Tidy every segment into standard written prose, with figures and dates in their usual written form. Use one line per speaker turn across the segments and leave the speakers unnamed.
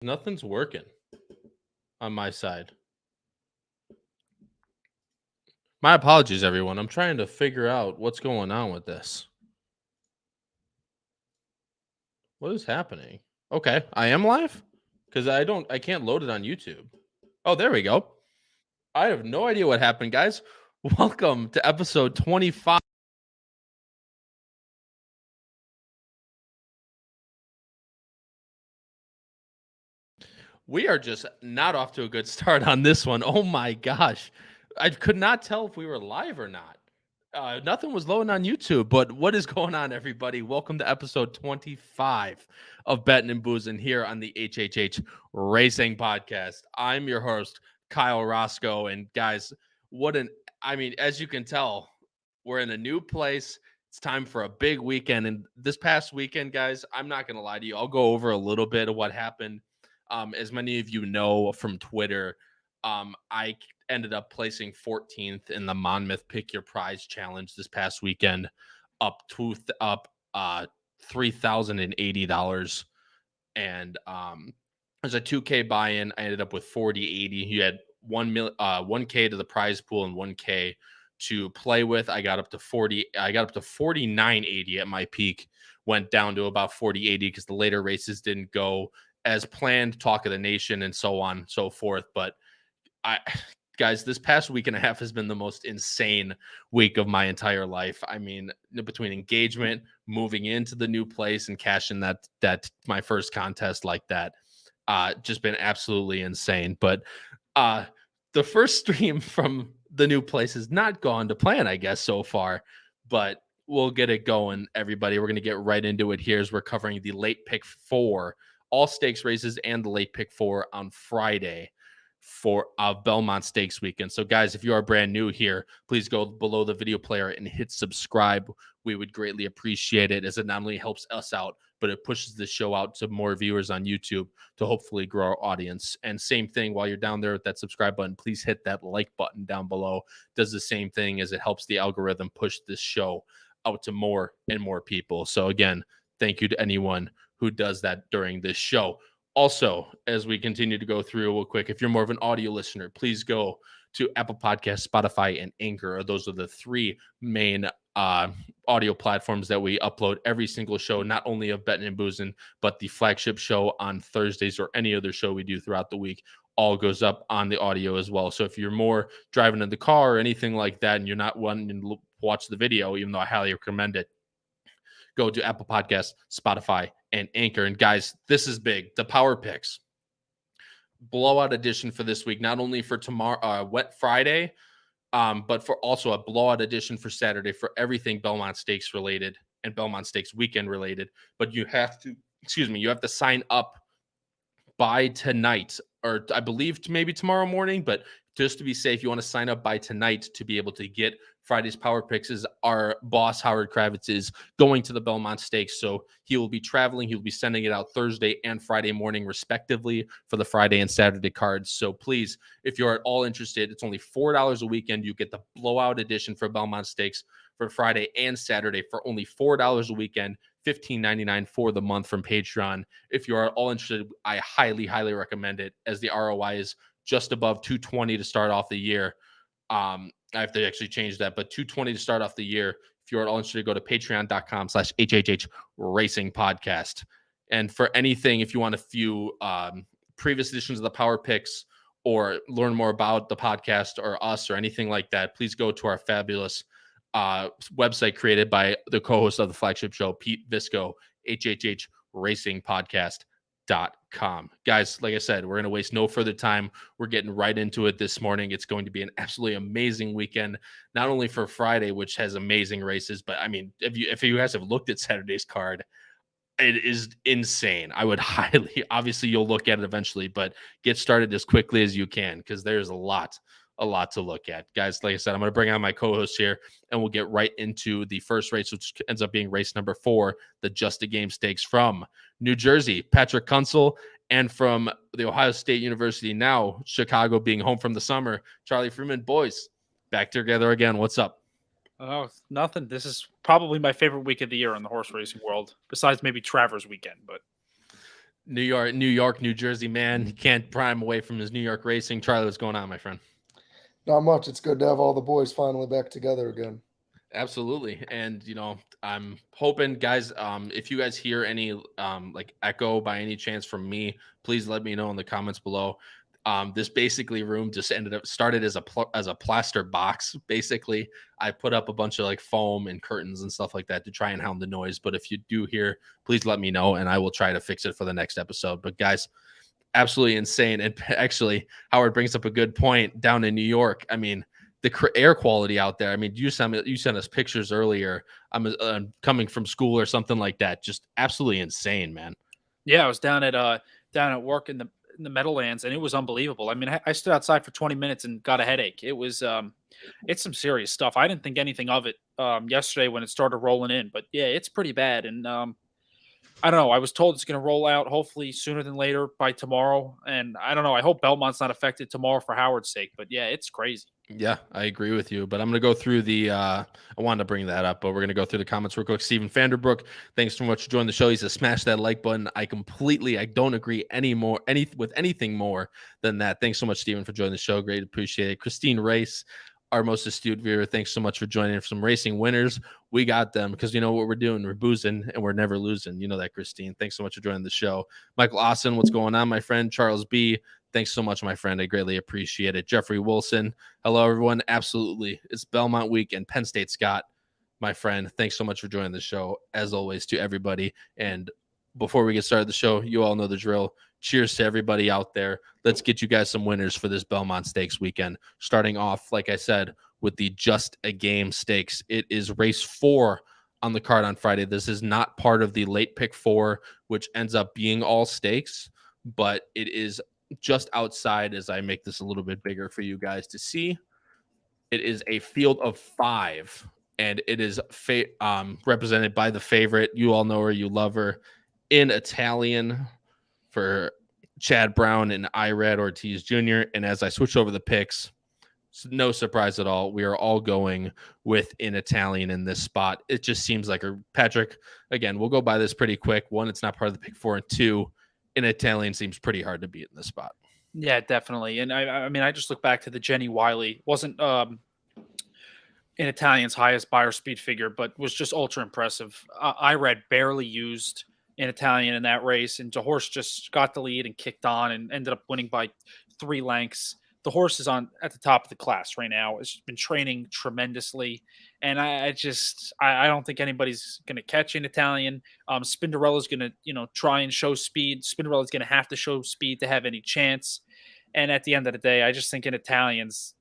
Nothing's working on my side. My apologies, everyone. I'm trying to figure out what's going on with this. What is happening? Okay, I am live because I can't load it on YouTube. Oh, there we go. I have no idea what happened, guys. Welcome to episode 25. We are just not off to a good start on this one. Oh my gosh. I could not tell if we were live or not. Nothing was loading on YouTube, but what is going on, everybody? Welcome to episode 25 of Bettin N Boozin here on the HHH Racing Podcast. I'm your host, Kyle Roscoe. And guys, as you can tell, we're in a new place. It's time for a big weekend. And this past weekend, guys, I'm not going to lie to you. I'll go over a little bit of what happened. As many of you know from Twitter, I ended up placing 14th in the Monmouth Pick Your Prize Challenge this past weekend, up $3,080, and there's a 2K buy-in. I ended up with 4080. You had 1K to the prize pool and 1K to play with. I got up to 4980 at my peak. Went down to about 4080 because the later races didn't go as planned, talk of the nation and so on and so forth. But guys, this past week and a half has been the most insane week of my entire life. I mean, between engagement, moving into the new place and cashing that my first contest like that, just been absolutely insane. But the first stream from the new place has not gone to plan, I guess, so far, but we'll get it going, everybody. We're going to get right into it here as we're covering the late pick 4, all stakes races, and the late pick 4 on Friday for Belmont Stakes weekend. So guys, if you are brand new here, please go below the video player and hit subscribe. We would greatly appreciate it, as it not only helps us out, but it pushes the show out to more viewers on YouTube to hopefully grow our audience. And same thing, while you're down there with that subscribe button, please hit that like button down below. Does the same thing, as it helps the algorithm push this show out to more and more people. So again, thank you to anyone who does that during this show. Also, as we continue to go through real quick, if you're more of an audio listener, please go to Apple Podcasts, Spotify, and Anchor. Those are the 3 main audio platforms that we upload every single show, not only of Bettin N Boozin, but the flagship show on Thursdays or any other show we do throughout the week. All goes up on the audio as well. So if you're more driving in the car or anything like that, and you're not wanting to watch the video, even though I highly recommend it, go to Apple Podcasts, Spotify, and Anchor. And guys, this is big. The Power Picks blowout edition for this week, not only for tomorrow, Wet Friday, but for also a blowout edition for Saturday for everything Belmont Stakes related and Belmont Stakes weekend related. But you have to sign up by tonight, or I believe maybe tomorrow morning, but just to be safe, you want to sign up by tonight to be able to get Friday's Power Picks. Is our boss, Howard Kravitz, is going to the Belmont Stakes, so he will be traveling. He'll be sending it out Thursday and Friday morning, respectively, for the Friday and Saturday cards. So please, if you're at all interested, it's only $4 a weekend. You get the blowout edition for Belmont Stakes for Friday and Saturday for only $4 a weekend. $15.99 for the month from Patreon. If you are at all interested, I highly, highly recommend it, as the ROI is just above $220 to start off the year. I have to actually change that, but $220 to start off the year. If you're at all interested, go to patreon.com/HHH Racing Podcast. And for anything, if you want a few previous editions of the Power Picks or learn more about the podcast or us or anything like that, please go to our fabulous website created by the co-host of the flagship show, Pete Visco, HHH Racing Podcast.com. Guys, like I said, we're going to waste no further time. We're getting right into it this morning. It's going to be an absolutely amazing weekend, not only for Friday, which has amazing races, but I mean, if you guys have looked at Saturday's card, it is insane. I would highly, obviously you'll look at it eventually, but get started as quickly as you can, because there's a lot to look at. Guys, like I said, I'm going to bring on my co-host here, and we'll get right into the first race, which ends up being race number 4, the Just a Game Stakes from New Jersey, Patrick Kuenzel, and from the Ohio State University, now Chicago being home from the summer, Charlie Freeman. Boys, back together again. What's up?
Oh, nothing. This is probably my favorite week of the year in the horse racing world, besides maybe Travers weekend. But
New York, New Jersey man. He can't prime away from his New York racing. Charlie, what's going on, my friend?
Not much. It's good to have all the boys finally back together again.
Absolutely. And I'm hoping, guys, if you guys hear any like echo by any chance from me, please let me know in the comments below. This basically room just started as a plaster box. Basically, I put up a bunch of like foam and curtains and stuff like that to try and hound the noise. But if you do hear, please let me know and I will try to fix it for the next episode. But guys, absolutely insane. And actually, Howard brings up a good point down in New York. I mean, the air quality out there. I mean, you sent us pictures earlier. I'm coming from school or something like that. Just absolutely insane, man.
Yeah, I was down at work in the Meadowlands, and it was unbelievable. I mean, I stood outside for 20 minutes and got a headache. It was it's some serious stuff. I didn't think anything of it yesterday when it started rolling in, but yeah, it's pretty bad. And I don't know. I was told it's going to roll out hopefully sooner than later by tomorrow, and I don't know. I hope Belmont's not affected tomorrow for Howard's sake. But yeah, it's crazy.
Yeah, I agree with you, but I'm going to go through I wanted to bring that up, but we're going to go through the comments real quick. Steven Vanderbrook, thanks so much for joining the show. He says, smash that like button. I don't agree with anything more than that. Thanks so much, Steven, for joining the show. Great. Appreciate it. Christine Race, our most astute viewer, thanks so much for joining. For some racing winners, we got them because you know what we're doing. We're boozing and we're never losing. You know that, Christine. Thanks so much for joining the show. Michael Austin, what's going on, my friend? Charles B., thanks so much, my friend. I greatly appreciate it. Jeffrey Wilson. Hello, everyone. Absolutely. It's Belmont week and Penn State Scott, my friend. Thanks so much for joining the show, as always, to everybody. And before we get started the show, you all know the drill. Cheers to everybody out there. Let's get you guys some winners for this Belmont Stakes weekend. Starting off, like I said, with the Just a Game Stakes. It is race 4 on the card on Friday. This is not part of the late pick 4, which ends up being all stakes, but it is just outside as I make this a little bit bigger for you guys to see. It is a field of 5, and it is represented by the favorite. You all know her, you love her, in Italian for Chad Brown and Irad Ortiz Jr. And as I switch over the picks, no surprise at all, we are all going with In Italian in this spot. It just seems like Patrick, again, we'll go by this pretty quick. 1, it's not part of the pick 4, and 2, In Italian seems pretty hard to beat in this spot.
Yeah, definitely. And I mean, I just look back to the Jenny Wiley. Wasn't In Italian's highest buyer speed figure, but was just ultra impressive. Irad barely used In Italian in that race, and the horse just got the lead and kicked on and ended up winning by 3 lengths. The horse is at the top of the class right now. It's been training tremendously. And I don't think anybody's going to catch In Italian. Spinderella's going to, try and show speed. Spinderella's going to have to show speed to have any chance. And at the end of the day, I just think In Italian's,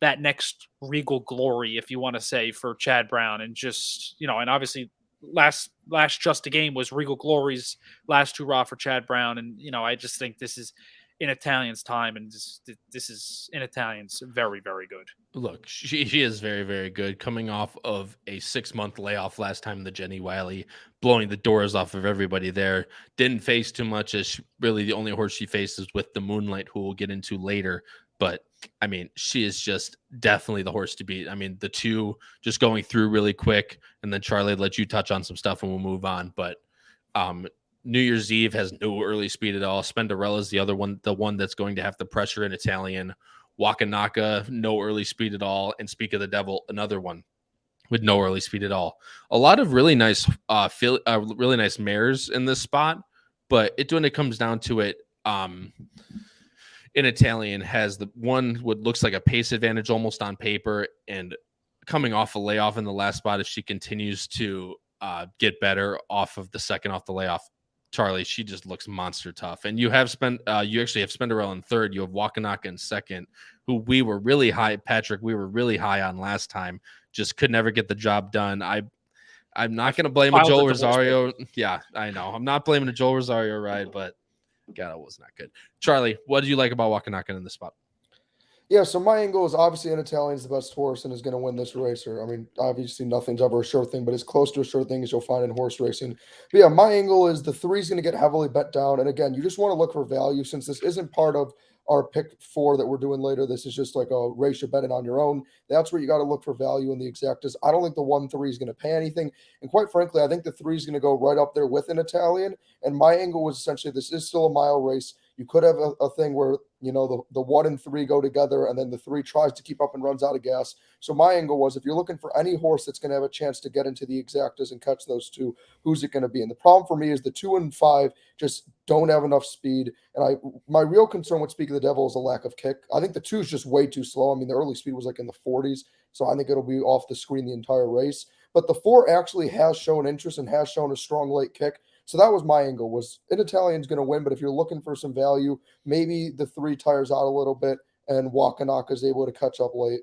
that next regal glory, if you want to say, for Chad Brown. And just, and obviously last Just a Game was Regal Glory's last hurrah for Chad Brown. And, I just think this is In Italian's time, and this is In Italian's very, very good.
Look, she is very, very good, coming off of a 6-month layoff last time in the Jenny Wiley, blowing the doors off of everybody there. Didn't face too much, as really the only horse she faces with the Moonlight, who we'll get into later. But I mean, she is just definitely the horse to beat. I mean, the two just going through really quick, and then Charlie, let you touch on some stuff and we'll move on. But New Year's Eve has no early speed at all. Spinderella is the other one, the one that's going to have the pressure In Italian. Wakanaka, no early speed at all. And Speak of the Devil, another one with no early speed at all. A lot of really nice, really nice mares in this spot. But when it comes down to it, In Italian has the one what looks like a pace advantage almost on paper, and coming off a layoff in the last spot, if she continues to get better off of the second off the layoff, Charlie, she just looks monster tough. And you actually have Spinderella in third. You have Wakanaka in second, who we were really high, Patrick, we were really high on last time. Just could never get the job done. I'm not going to blame a Joel Rosario. Yeah, I know. I'm not blaming a Joel Rosario ride, but God, it was not good. Charlie, what did you like about Wakanaka in this spot?
Yeah, so my angle is obviously an Italian's the best horse and is going to win this race. Or, I mean, obviously nothing's ever a sure thing, but as close to a sure thing as you'll find in horse racing. But yeah, my angle is the three's going to get heavily bet down. And again, you just want to look for value since this isn't part of our pick four that we're doing later. This is just like a race you're betting on your own. That's where you got to look for value in the exactas. I don't think the 1-3 is going to pay anything. And quite frankly, I think the three is going to go right up there with an Italian. And my angle was essentially this is still a mile race. You could have a thing where, you know, the 1 and 3 go together and then the 3 tries to keep up and runs out of gas. So my angle was if you're looking for any horse that's going to have a chance to get into the exactas and catch those two, who's it going to be? And the problem for me is the 2 and 5 just don't have enough speed. And my real concern with Speak of the Devil is a lack of kick. I think the 2 is just way too slow. I mean, the early speed was like in the 40s. So I think it'll be off the screen the entire race. But the 4 actually has shown interest and has shown a strong late kick. So that was my angle, was an Italian's going to win, but if you're looking for some value, maybe the 3 tires out a little bit and Wakanaka is able to catch up late.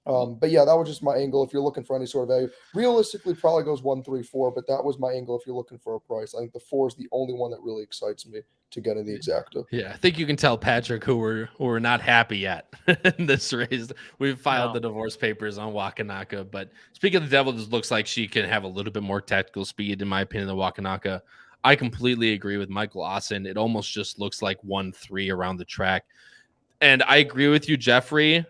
But yeah, that was just my angle if you're looking for any sort of value. Realistically, probably goes 1, 3, 4, but that was my angle if you're looking for a price. I think the 4 is the only one that really excites me to get in the exacta.
Yeah, I think you can tell Patrick who we're not happy yet in this race. We've filed the divorce papers on Wakanaka, but speaking of the devil, this looks like she can have a little bit more tactical speed, in my opinion, than Wakanaka. I completely agree with Michael Austin. It almost just looks like 1-3 around the track. And I agree with you, Jeffrey.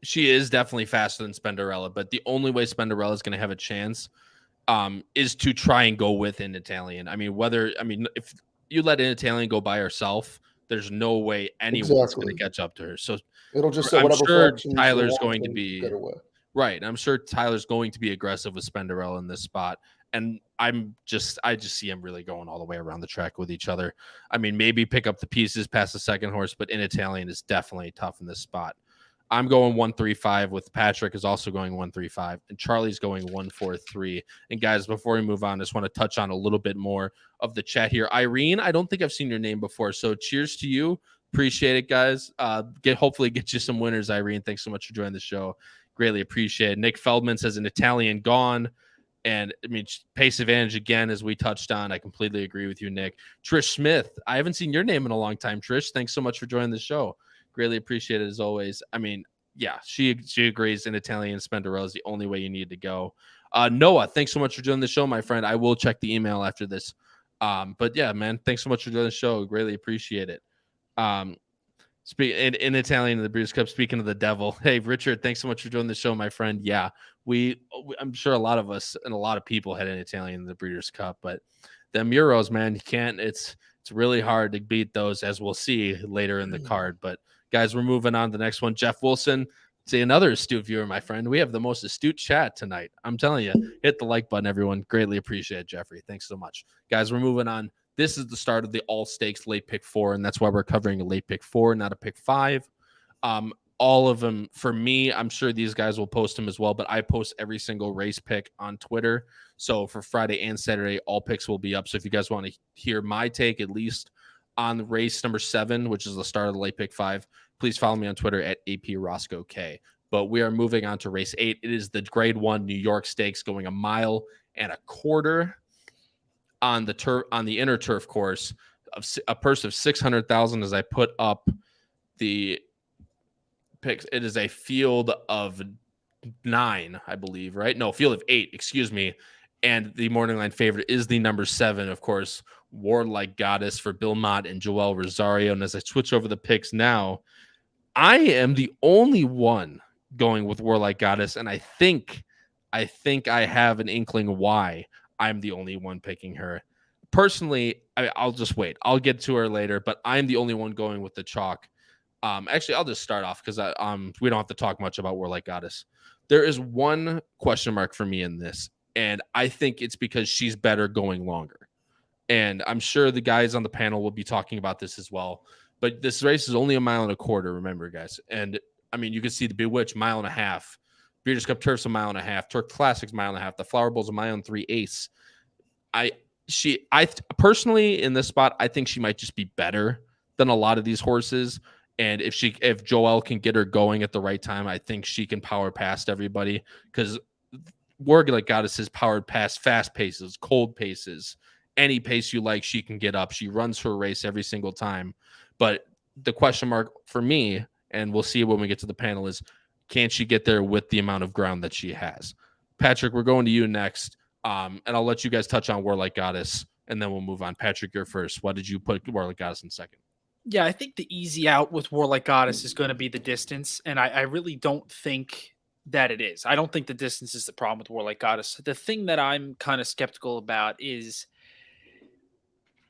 She is definitely faster than Spenderella, but the only way Spenderella is going to have a chance is to try and go with an Italian. I mean, if you let an Italian go by herself, there's no way anyone's going to catch up to her. So
it'll just
I'm sure Tyler's going to be right. I'm sure Tyler's going to be aggressive with Spenderella in this spot. And I just see him really going all the way around the track with each other. I mean, maybe pick up the pieces past the second horse, but in Italian is definitely tough in this spot. I'm going 1-3-5 with Patrick is also going 1-3-5 and Charlie's going 1-4-3. And guys, before we move on, I just want to touch on a little bit more of the chat here. Irene, I don't think I've seen your name before. So cheers to you. Appreciate it, guys. Hopefully get you some winners, Irene. Thanks so much for joining the show. Greatly appreciate it. Nick Feldman says an Italian gone. And I mean, pace advantage again, as we touched on. I completely agree with you, Nick. Trish Smith, I haven't seen your name in a long time, Trish. Thanks so much for joining the show. Greatly appreciate it as always. I mean, yeah, she agrees. In Italian, Spenderella is the only way you need to go. Noah, thanks so much for joining the show, my friend. I will check the email after this. But yeah, man, thanks so much for joining the show. Greatly appreciate it. In Italian in the Breeders' Cup, speaking of the devil. Hey, Richard, thanks so much for joining the show, my friend. Yeah, I'm sure a lot of us and a lot of people had an Italian in the Breeders' Cup, but them Euros, man, you can't. It's really hard to beat those, as we'll see later in the card. But guys, we're moving on to the next one. Jeff Wilson, see another astute viewer, my friend. We have the most astute chat tonight. I'm telling you, hit the like button, everyone. Greatly appreciate it, Jeffrey. Thanks so much, guys. We're moving on. This is the start of the all stakes late pick 4, and that's why we're covering a late pick 4, not a pick 5. All of them for me. I'm sure these guys will post them as well, but I post every single race pick on Twitter. So for Friday and Saturday, all picks will be up. So if you guys want to hear my take, at least on race number 7, which is the start of the late pick 5, please follow me on Twitter at AP Roscoe K. But we are moving on to race 8. It is the Grade 1 New York Stakes, going 1.25 miles on the inner turf course, of a purse of $600,000. As I put up the picks, it is a field of 9, I believe, right? No, field of 8, excuse me. And the morning line favorite is the number 7, of course, Warlike Goddess for Belmont and Joel Rosario. And as I switch over the picks now, I am the only one going with Warlike Goddess, and I think I have an inkling why I'm the only one picking her. Personally, I'll just wait. I'll get to her later, but I'm the only one going with the chalk. Actually, I'll just start off because we don't have to talk much about Warlike Goddess. There is one question mark for me in this, and I think it's because she's better going longer. And I'm sure the guys on the panel will be talking about this as well. But this race is only 1.25 miles, remember, guys. And, I mean, you can see the Bewitched 1.5 miles. Breeders' Cup Turf's 1.5 miles. Turk Classic's 1.5 miles. The Flower Bowl's 1.3 miles. I personally, in this spot, I think she might just be better than a lot of these horses. And if Joel can get her going at the right time, I think she can power past everybody, because Warlike Goddess has powered past fast paces, cold paces, any pace you like, she can get up. She runs her race every single time. But the question mark for me, and we'll see when we get to the panel, is can she get there with the amount of ground that she has? Patrick, we're going to you next, and I'll let you guys touch on Warlike Goddess, and then we'll move on. Patrick, you're first. Why did you put Warlike Goddess in second?
Yeah, I think the easy out with Warlike Goddess is going to be the distance, and I really don't think that it is. I don't think the distance is the problem with Warlike Goddess. The thing that I'm kind of skeptical about is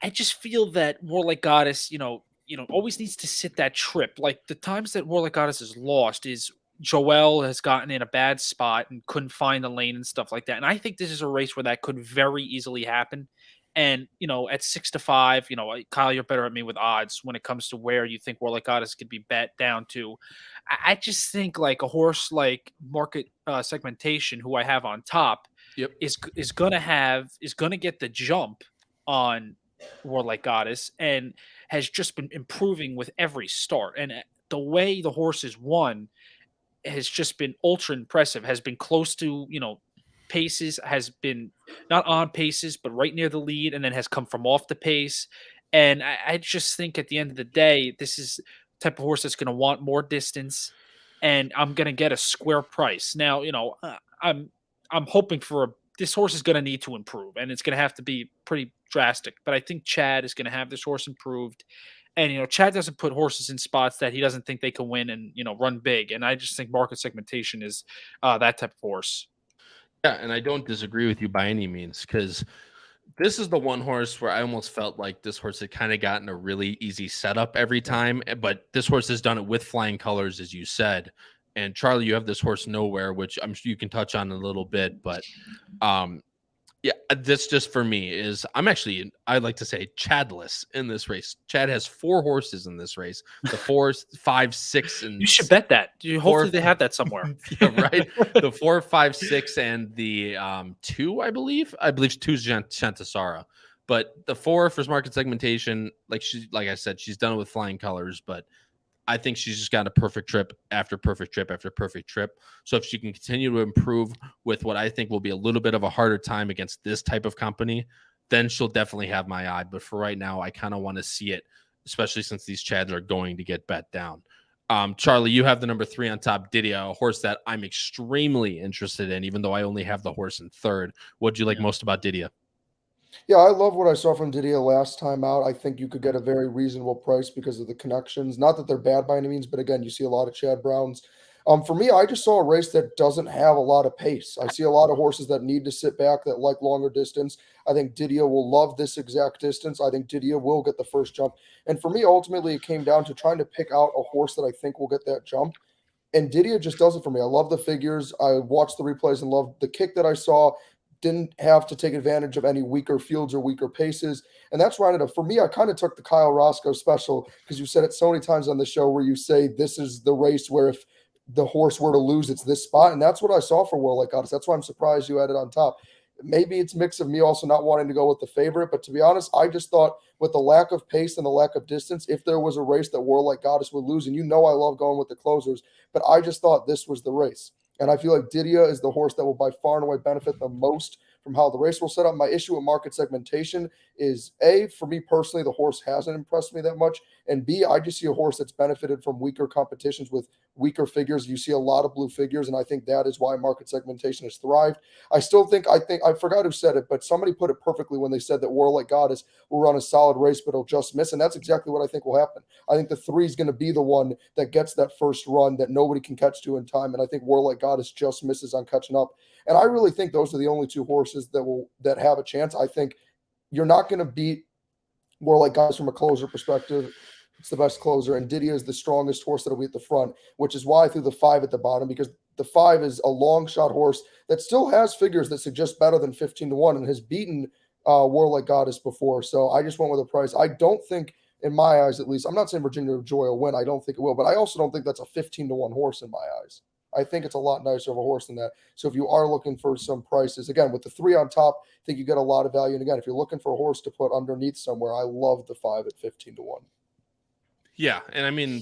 I just feel that Warlike Goddess, always needs to sit that trip. Like the times that Warlike Goddess is lost is Joel has gotten in a bad spot and couldn't find the lane and stuff like that. And I think this is a race where that could very easily happen. And, at 6-5, Kyle, you're better at me with odds when it comes to where you think Warlike Goddess could be bet down to. I just think like a horse like Market Segmentation, who I have on top, is going to get the jump on Warlike Goddess and has just been improving with every start. And the way the horse is won has just been ultra impressive, has been close to, paces, has been not on paces, but right near the lead, and then has come from off the pace. And I just think at the end of the day, this is the type of horse that's going to want more distance, and I'm going to get a square price. Now, I'm hoping for this horse is going to need to improve, and it's going to have to be pretty drastic. But I think Chad is going to have this horse improved. And, Chad doesn't put horses in spots that he doesn't think they can win and, run big. And I just think Market Segmentation is that type of horse.
Yeah, and I don't disagree with you by any means, because this is the one horse where I almost felt like this horse had kind of gotten a really easy setup every time. But this horse has done it with flying colors, as you said. And Charlie, you have this horse Nowhere, which I'm sure you can touch on a little bit. But yeah, this just for me is I like to say Chadless in this race. Chad has 4 horses in this race. The 4, 5, 6, and
you should bet that. Hopefully they have that somewhere.
Yeah, right. The 4, 5, 6, and the 2, I believe 2 is Shantasara. But the 4 for Market Segmentation, like I said, she's done it with flying colors, but I think she's just got a perfect trip after perfect trip after perfect trip. So if she can continue to improve with what I think will be a little bit of a harder time against this type of company, then she'll definitely have my eye. But for right now, I kind of want to see it, especially since these Chads are going to get bet down. Charlie, you have the number 3 on top, Didia, a horse that I'm extremely interested in, even though I only have the horse in third. What do you like most about Didia?
Yeah, I love what I saw from Didia last time out. I think you could get a very reasonable price because of the connections. Not that they're bad by any means, but again, you see a lot of Chad Browns. For me, I just saw a race that doesn't have a lot of pace. I see a lot of horses that need to sit back, that like longer distance. I think Didia will love this exact distance. I think Didia will get the first jump. And for me, ultimately, it came down to trying to pick out a horse that I think will get that jump. And Didia just does it for me. I love the figures. I watched the replays and loved the kick that I saw. Didn't have to take advantage of any weaker fields or weaker paces. And that's right up. For me, I kind of took the Kyle Roscoe special because you said it so many times on the show where you say this is the race where if the horse were to lose, it's this spot. And that's what I saw for Warlike Goddess. That's why I'm surprised you had it on top. Maybe it's a mix of me also not wanting to go with the favorite. But to be honest, I just thought with the lack of pace and the lack of distance, if there was a race that Warlike Goddess would lose, and I love going with the closers, but I just thought this was the race. And I feel like Didia is the horse that will by far and away benefit the most from how the race will set up. My issue with Market Segmentation is A, for me personally, the horse hasn't impressed me that much. And B, I just see a horse that's benefited from weaker competitions with weaker figures. You see a lot of blue figures, and I think that is why Market Segmentation has thrived. I forgot who said it, but somebody put it perfectly when they said that Warlike Goddess will run a solid race, but it'll just miss. And that's exactly what I think will happen. I think the 3 is going to be the one that gets that first run that nobody can catch to in time. And I think Warlike Goddess just misses on catching up. And I really think those are the only 2 horses that have a chance. I think you're not going to beat Warlike Goddess from a closer perspective. It's the best closer, and Didia is the strongest horse that'll be at the front, which is why I threw the 5 at the bottom, because the 5 is a long shot horse that still has figures that suggest better than 15-1 and has beaten Warlike Goddess before. So I just went with a price. I don't think, in my eyes at least, I'm not saying Virginia Joy will win. I don't think it will, but I also don't think that's a 15-1 horse in my eyes. I think it's a lot nicer of a horse than that. So if you are looking for some prices, again, with the 3 on top, I think you get a lot of value. And again, if you're looking for a horse to put underneath somewhere, I love the 5 at 15-1.
Yeah, and I mean,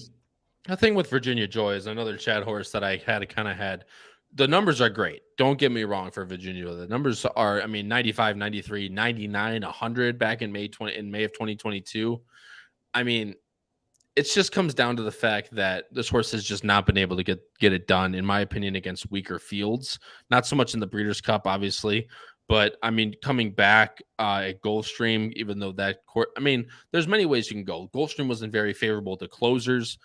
the thing with Virginia Joy is another Chad horse that I had. The numbers are great. Don't get me wrong for Virginia. The numbers are, 95, 93, 99, 100 back in May of 2022. I mean, it just comes down to the fact that this horse has just not been able to get it done, in my opinion, against weaker fields. Not so much in the Breeders' Cup, obviously, but I mean, coming back at Gulfstream, even though that court, I mean, there's many ways you can go. Gulfstream wasn't very favorable to closers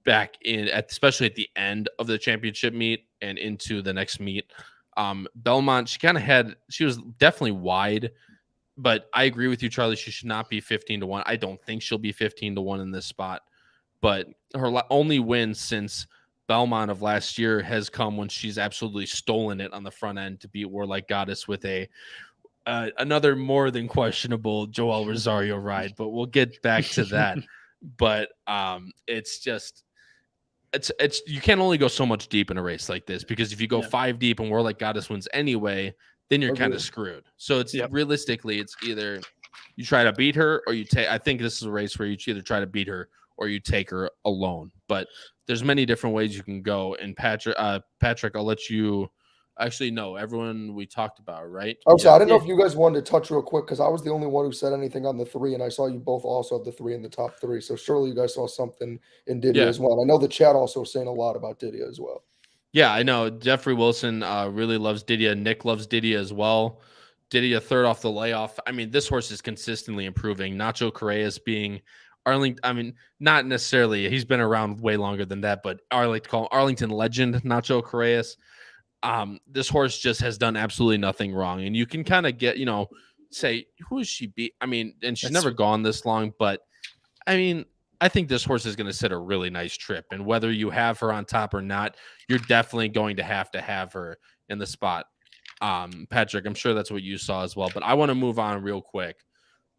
back in, especially at the end of the championship meet and into the next meet. Belmont, she was definitely wide. But I agree with you, Charlie. She should not be 15-1. I don't think she'll be 15-1 in this spot. But her only win since Belmont of last year has come when she's absolutely stolen it on the front end to beat Warlike Goddess with another more than questionable Joel Rosario ride. But we'll get back to that. But it's just you can only go so much deep in a race like this, because if you go 5 deep and Warlike Goddess wins anyway, then you're kind of screwed. So it's realistically, it's either you try to beat her or you take. I think this is a race where you either try to beat her or you take her alone. But there's many different ways you can go. And Patrick, I'll let you. Actually, no, everyone we talked about, right?
Oh, so I didn't know if you guys wanted to touch real quick, because I was the only one who said anything on the 3, and I saw you both also have the 3 in the top 3. So surely you guys saw something in Didia as well. And I know the chat also was saying a lot about Didia as well.
Yeah, I know. Jeffrey Wilson really loves Didia. Nick loves Didia as well. Didia third off the layoff. I mean, this horse is consistently improving. Nacho Correas being Arlington. I mean, not necessarily. He's been around way longer than that, but I like to call him Arlington legend, Nacho Correas. This horse just has done absolutely nothing wrong. And you can kind of get, say, who is she beat? I mean, and she's never gone this long, but I mean, I think this horse is going to set a really nice trip. And whether you have her on top or not, you're definitely going to have her in the spot. Patrick, I'm sure that's what you saw as well. But I want to move on real quick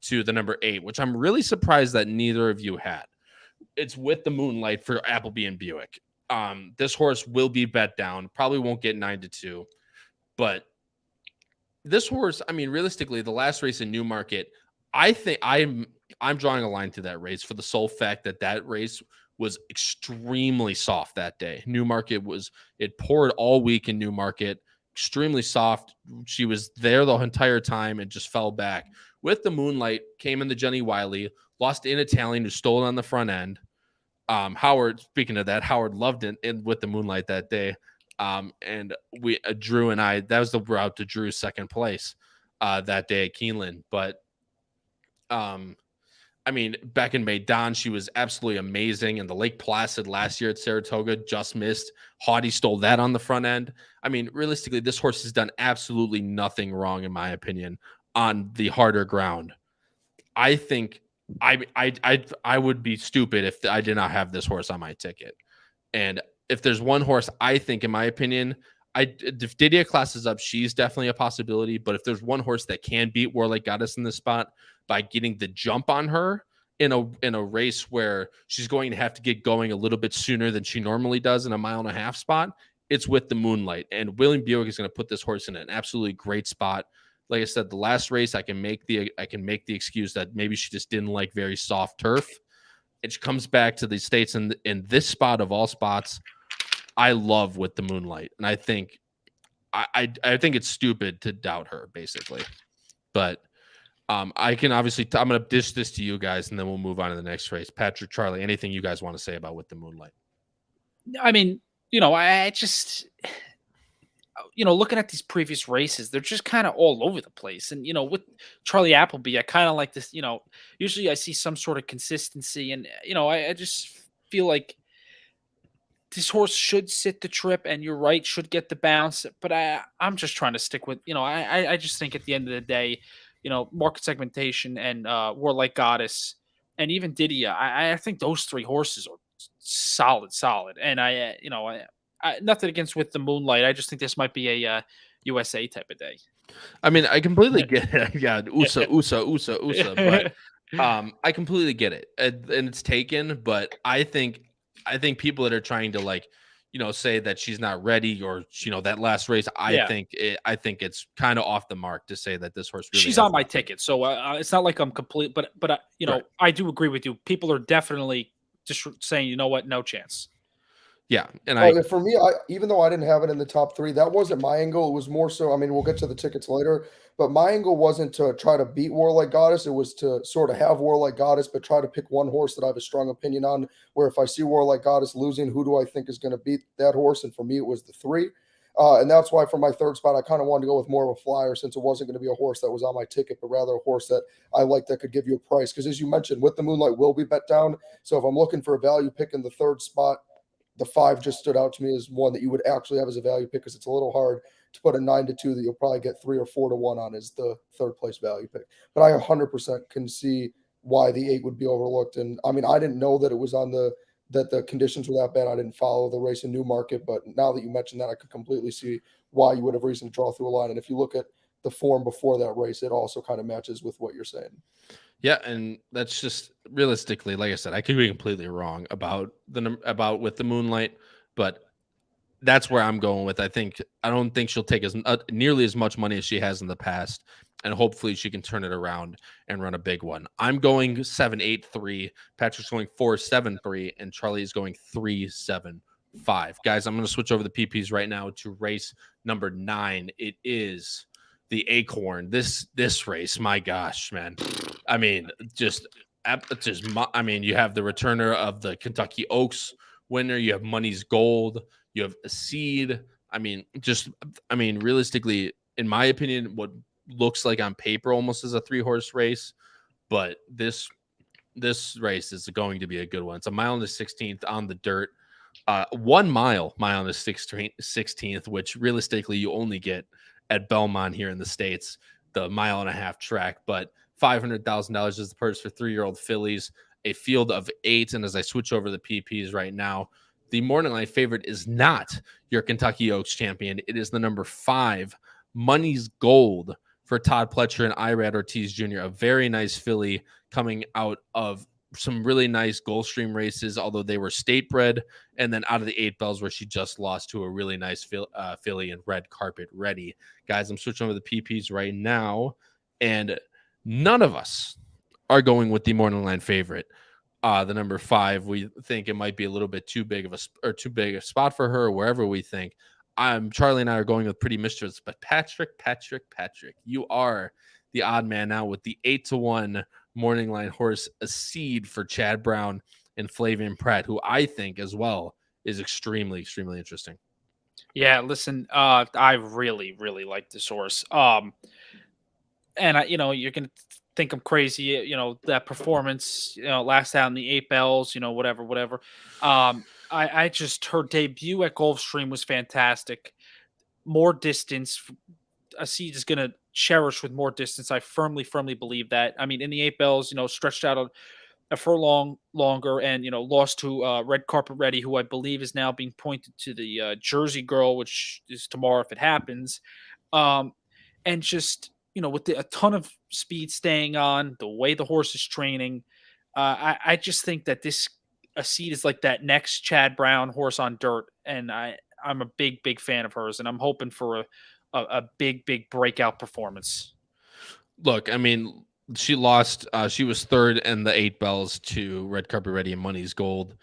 to the number 8, which I'm really surprised that neither of you had. It's With the Moonlight for Appleby and Buick. This horse will be bet down. Probably won't get 9-2. But this horse, I mean, realistically, the last race in Newmarket, I think I'm drawing a line to that race for the sole fact that race was extremely soft that day. Newmarket it poured all week in Newmarket, extremely soft. She was there the entire time and just fell back. With the Moonlight came in the Jenny Wiley, lost in Italian who stole it on the front end. Howard, speaking of that, Howard loved it With the Moonlight that day. And we, Drew and I, that was the route to Drew's second place that day at Keeneland. But I mean, back in Maidan, she was absolutely amazing. And the Lake Placid last year at Saratoga just missed. Haughty stole that on the front end. I mean, realistically, this horse has done absolutely nothing wrong, in my opinion, on the harder ground. I think I would be stupid if I did not have this horse on my ticket. And if there's one horse, I think, in my opinion, if Didia classes up, she's definitely a possibility. But if there's one horse that can beat Warlike Goddess in this spot by getting the jump on her in a race where she's going to have to get going a little bit sooner than she normally does in a 1.5 mile spot, it's With the Moonlight. And William Buick is going to put this horse in an absolutely great spot. Like I said, the last race, I can make the excuse that maybe she just didn't like very soft turf. It comes back to the States, in this spot of all spots, I love With the Moonlight, and I think I think it's stupid to doubt her, basically. But I can obviously I'm going to dish this to you guys, and then we'll move on to the next race. Patrick, Charlie, anything you guys want to say about With the Moonlight?
I mean, I just, looking at these previous races, they're just kind of all over the place. And, with Charlie Appleby, I kind of like this, usually I see some sort of consistency. And, I just feel like this horse should sit the trip, and you're right, should get the bounce. But I'm just trying to stick with, I just think at the end of the day, market segmentation and Warlike Goddess and even Didia, I think those 3 horses are solid. And I nothing against With the Moonlight. I just think this might be a USA type of day.
I mean, I completely get it. Yeah, USA. But I completely get it, and it's taken. But I think people that are trying to say that she's not ready, or that last race, I think it's kind of off the mark to say that this horse really
she's on my ticket. So it's not like I'm complete, but right. I do agree with you. People are definitely just saying, you know what, no chance.
Yeah, and
For me, even though I didn't have it in the top 3, that wasn't my angle. It was more so, I mean, we'll get to the tickets later, but my angle wasn't to try to beat Warlike Goddess. It was to sort of have Warlike Goddess, but try to pick one horse that I have a strong opinion on, where if I see Warlike Goddess losing, who do I think is going to beat that horse? And for me, it was the 3. And that's why for my third spot, I kind of wanted to go with more of a flyer, since it wasn't going to be a horse that was on my ticket, but rather a horse that I like that could give you a price. Because as you mentioned, with the Moonlight will be bet down. So if I'm looking for a value pick in the third spot, the 5 just stood out to me as one that you would actually have as a value pick, because it's a little hard to put a 9-2 that you'll probably get 3 or 4 to 1 on as the third place value pick. But I 100% can see why the 8 would be overlooked. And I mean, I didn't know that it was on that the conditions were that bad. I didn't follow the race in Newmarket, but now that you mentioned that, I could completely see why you would have reason to draw through a line. And if you look at the form before that race, it also kind of matches with what you're saying.
Yeah, and that's just realistically, like I said, I could be completely wrong about with the Moonlight, but that's where I'm going with. I don't think she'll take nearly as much money as she has in the past, and hopefully she can turn it around and run a big one. I'm going 7-8-3. Patrick's going 4-7-3, and Charlie is going 3-7-5. Guys, I'm going to switch over the PPs right now to race number 9. It is the Acorn. This race, my gosh, man. I mean, you have the returner of the Kentucky Oaks winner. You have Money's Gold. You have a seed. Realistically, in my opinion, what looks like on paper almost as a 3-horse race, but this race is going to be a good one. It's a mile and the 16th on the dirt. 1 mile on the 16th, which realistically you only get at Belmont here in the States, the 1.5-mile track, but $500,000 is the purse for 3-year-old fillies, a field of 8. And as I switch over the PPs right now, the morning line favorite is not your Kentucky Oaks champion. It is the number 5, Money's Gold, for Todd Pletcher and Irad Ortiz Jr., a very nice filly coming out of some really nice Gulfstream races, although they were state bred, and then out of the 8 bells where she just lost to a really nice filly in Red Carpet Ready. Guys, I'm switching over the PPs right now, and none of us are going with the morning line favorite. The number 5, we think it might be a little bit too big of a spot for her, wherever we think. Charlie and I are going with Pretty Mischievous, but Patrick, you are the odd man out with the 8-1 morning line horse, a seed for Chad Brown and Flavian Pratt, who I think as well is extremely, extremely interesting.
Yeah, listen, I really, really like this horse. And you're gonna think I'm crazy, that performance, last out in the 8 bells, whatever. I just, her debut at Gulfstream was fantastic. More distance, a seed is going to cherish with more distance. I firmly believe that. I mean, in the 8 bells, stretched out a furlong longer, and lost to Red Carpet Ready, who I believe is now being pointed to the Jersey Girl, which is tomorrow if it happens. And just with a ton of speed staying on, the way the horse is training, I just think that a seed is like that next Chad Brown horse on dirt, and I'm a big fan of hers, and I'm hoping for a big breakout performance.
Look, I mean, she lost. She was 3rd in the 8 bells to Red Carpet Ready and Money's Gold.